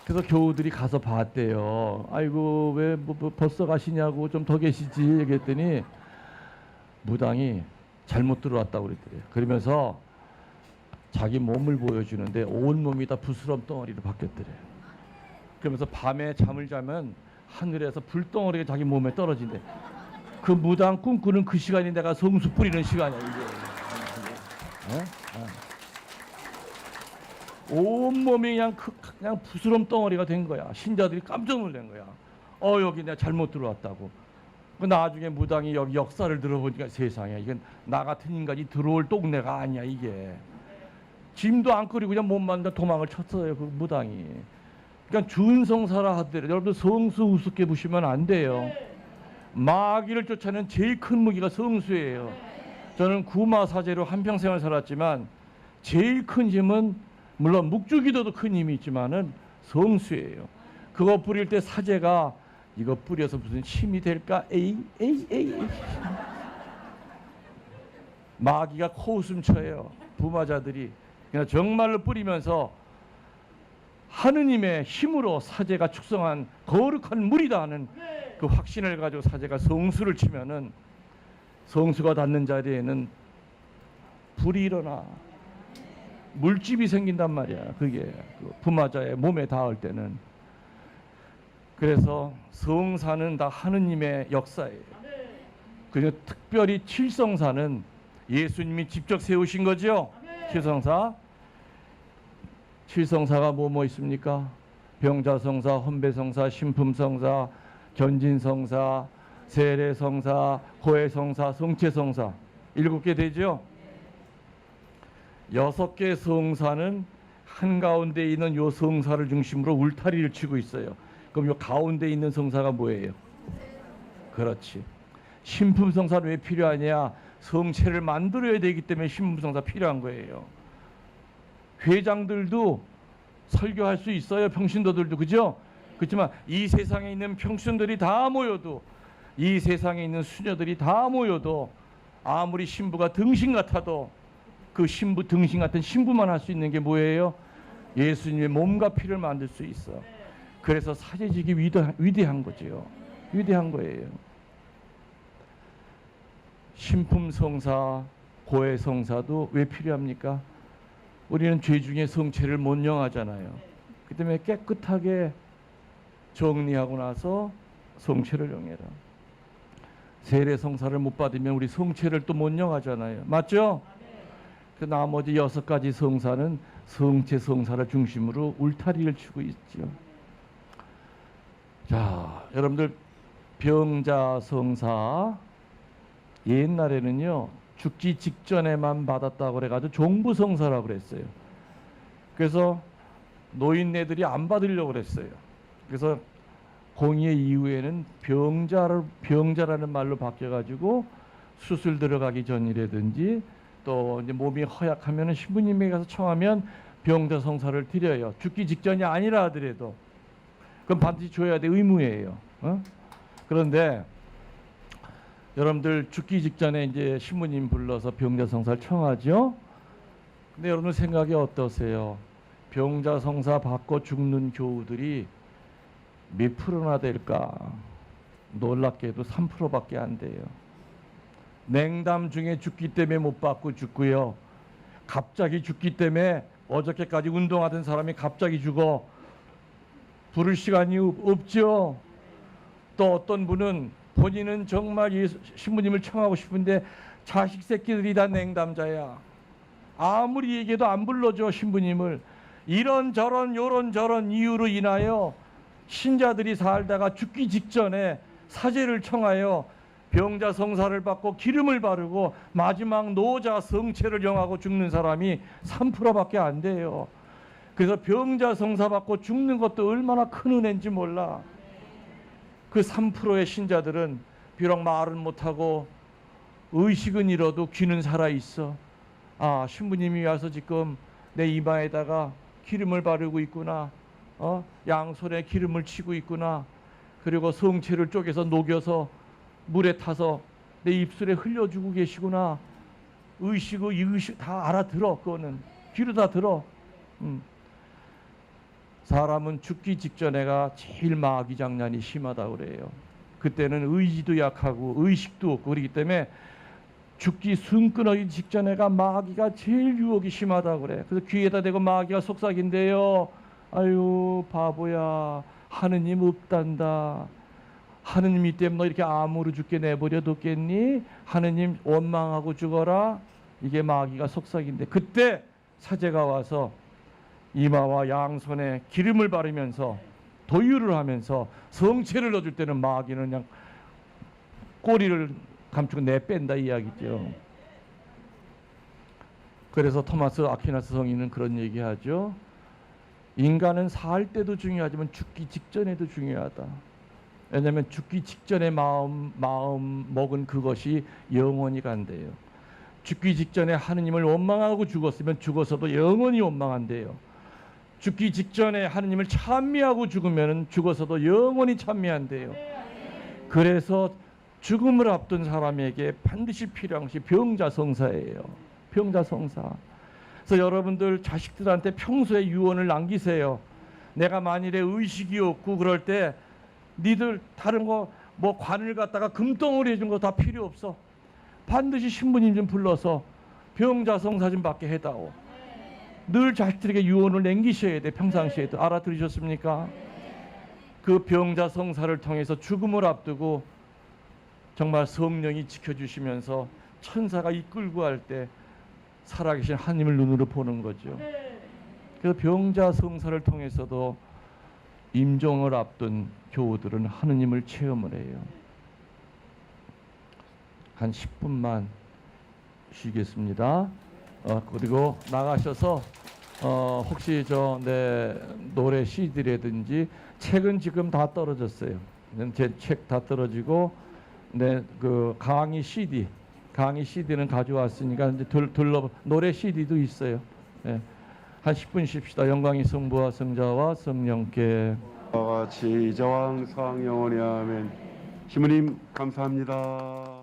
그래서 교우들이 가서 봤대요. 아이고 왜 뭐 벌써 가시냐고 좀 더 계시지 얘기했더니 무당이 잘못 들어왔다고 그랬대요. 그러면서 자기 몸을 보여주는데 온 몸이 다 부스럼 덩어리로 바뀌었대요. 그러면서 밤에 잠을 자면 하늘에서 불덩어리가 자기 몸에 떨어진대. 그 무당 꿈꾸는 그 시간이 내가 성수 뿌리는 시간이야 이게. 온 몸이 그냥 부스럼 덩어리가 된 거야. 신자들이 깜짝 놀란 거야. 여기 내가 잘못 들어왔다고. 그 나중에 무당이 여기 역사를 들어보니까 세상에 이건 나 같은 인간이 들어올 똥내가 아니야 이게. 짐도 안 끓이고 그냥 몸만 도망을 쳤어요 그 무당이. 그러니까 준성사라 하더라도 여러분들 성수 우습게 보시면 안 돼요. 마귀를 쫓아내는 제일 큰 무기가 성수예요. 저는 구마사제로 한평생을 살았지만 제일 큰 힘은 물론 묵주기도도 큰 힘이 있지만은 성수예요. 그거 뿌릴 때 사제가 이거 뿌려서 무슨 힘이 될까? 에이. 마귀가 코웃음 쳐요. 부마자들이. 그러니까 정말로 뿌리면서 하느님의 힘으로 사제가 축성한 거룩한 물이다 하는 그 확신을 가지고 사제가 성수를 치면은 성수가 닿는 자리에는 불이 일어나 물집이 생긴단 말이야. 그게 그 부마자의 몸에 닿을 때는. 그래서 성사는 다 하느님의 역사예요. 그리고 특별히 칠성사는 예수님이 직접 세우신 거죠. 칠성사. 칠성사가 뭐 있습니까? 병자성사, 헌배성사, 신품성사, 견진성사, 세례성사, 고해성사, 성체성사 7개 되죠. 6개 성사는 한가운데 있는 요 성사를 중심으로 울타리를 치고 있어요. 그럼 요 가운데 있는 성사가 뭐예요? 그렇지. 신품성사는 왜 필요하냐? 성체를 만들어야 되기 때문에 신품성사 필요한 거예요. 회장들도 설교할 수 있어요. 평신도들도. 그죠? 그렇지만 이 세상에 있는 평신들이 다 모여도, 이 세상에 있는 수녀들이 다 모여도 아무리 신부가 등신 같아도 그 신부 등신 같은 신부만 할 수 있는 게 뭐예요? 예수님의 몸과 피를 만들 수 있어. 그래서 사제직이 위대한 거죠. 위대한 거예요. 신품성사, 고해성사도 왜 필요합니까? 우리는 죄 중에 성체를 못 영하잖아요. 그 때문에 깨끗하게 정리하고 나서 성체를 영해라. 세례성사를 못 받으면 우리 성체를 또 못 영하잖아요. 맞죠? 그 나머지 6가지 성사는 성체 성사를 중심으로 울타리를 치고 있죠. 자, 여러분들 병자성사 옛날에는요 죽기 직전에만 받았다고 그래가지고 종부성사라고 그랬어요. 그래서 노인네들이 안 받으려고 그랬어요. 그래서 공의 이후에는 병자라는 말로 바뀌어가지고 수술 들어가기 전이라든지 또 이제 몸이 허약하면은 신부님에게 가서 청하면 병자성사를 드려요. 죽기 직전이 아니라 하더라도 그럼 반드시 줘야 돼. 의무예요. 그런데 여러분들 죽기 직전에 이제 신부님 불러서 병자성사를 청하죠. 근데 여러분 생각이 어떠세요? 병자성사 받고 죽는 교우들이 몇 프로나 될까? 놀랍게도 3%밖에 안 돼요. 냉담 중에 죽기 때문에 못 받고 죽고요. 갑자기 죽기 때문에 어저께까지 운동하던 사람이 갑자기 죽어 부를 시간이 없죠. 또 어떤 분은 본인은 정말 신부님을 청하고 싶은데 자식 새끼들이 다 냉담자야. 아무리 얘기해도 안 불러줘 신부님을. 이런저런 요런저런 이유로 인하여 신자들이 살다가 죽기 직전에 사제를 청하여 병자 성사를 받고 기름을 바르고 마지막 노자 성체를 영하고 죽는 사람이 3%밖에 안 돼요. 그래서 병자 성사 받고 죽는 것도 얼마나 큰 은혜인지 몰라. 그 3%의 신자들은 비록 말은 못하고 의식은 잃어도 귀는 살아있어. 아, 신부님이 와서 지금 내 이마에다가 기름을 바르고 있구나. 양손에 기름을 치고 있구나. 그리고 성체를 쪼개서 녹여서 물에 타서 내 입술에 흘려주고 계시구나. 의식을 이의식 다 알아들어. 그거는 귀로 다 들어. 사람은 죽기 직전에가 제일 마귀 장난이 심하다고 그래요. 그때는 의지도 약하고 의식도 없고 그렇기 때문에 죽기 숨 끊어기 직전에가 마귀가 제일 유혹이 심하다고 그래. 그래서 귀에다 대고 마귀가 속삭인대요. 아유 바보야, 하느님 없단다. 하느님이 때문에 너 이렇게 암으로 죽게 내버려 뒀겠니? 하느님 원망하고 죽어라. 이게 마귀가 속삭인데, 그때 사제가 와서 이마와 양손에 기름을 바르면서 도유를 하면서 성체를 넣어줄 때는 마귀는 그냥 꼬리를 감추고 내뺀다 이야기죠. 그래서 토마스 아퀴나스 성인은 그런 얘기하죠. 인간은 살 때도 중요하지만 죽기 직전에도 중요하다. 왜냐하면 죽기 직전에 마음 먹은 그것이 영원히 간대요. 죽기 직전에 하느님을 원망하고 죽었으면 죽어서도 영원히 원망한대요. 죽기 직전에 하느님을 찬미하고 죽으면 죽어서도 영원히 찬미한대요. 그래서 죽음을 앞둔 사람에게 반드시 필요한 것이 병자성사예요. 병자성사. 그래서 여러분들 자식들한테 평소에 유언을 남기세요. 내가 만일에 의식이 없고 그럴 때 니들 다른 거 뭐 관을 갖다가 금덩어리 해준 거 다 필요 없어. 반드시 신부님 좀 불러서 병자성사 좀 받게 해다오. 늘 자식들에게 유언을 남기셔야 돼. 평상시에도. 알아들으셨습니까? 그 병자성사를 통해서 죽음을 앞두고 정말 성령이 지켜주시면서 천사가 이끌고 할 때 살아계신 하나님을 눈으로 보는 거죠. 그래서 병자성사를 통해서도 임종을 앞둔 교우들은 하느님을 체험을 해요. 한 10분만 쉬겠습니다. 그리고 나가셔서 혹시 내 노래 CD라든지 책은 지금 다 떨어졌어요. 제 책 다 떨어지고 내 그 강의 CD는 가져왔으니까 이제 노래 CD도 있어요. 네. 한 10분 쉽시다. 영광이 성부와 성자와 성령께 같이 이제와 항상 영원히 아멘. 신부님 감사합니다.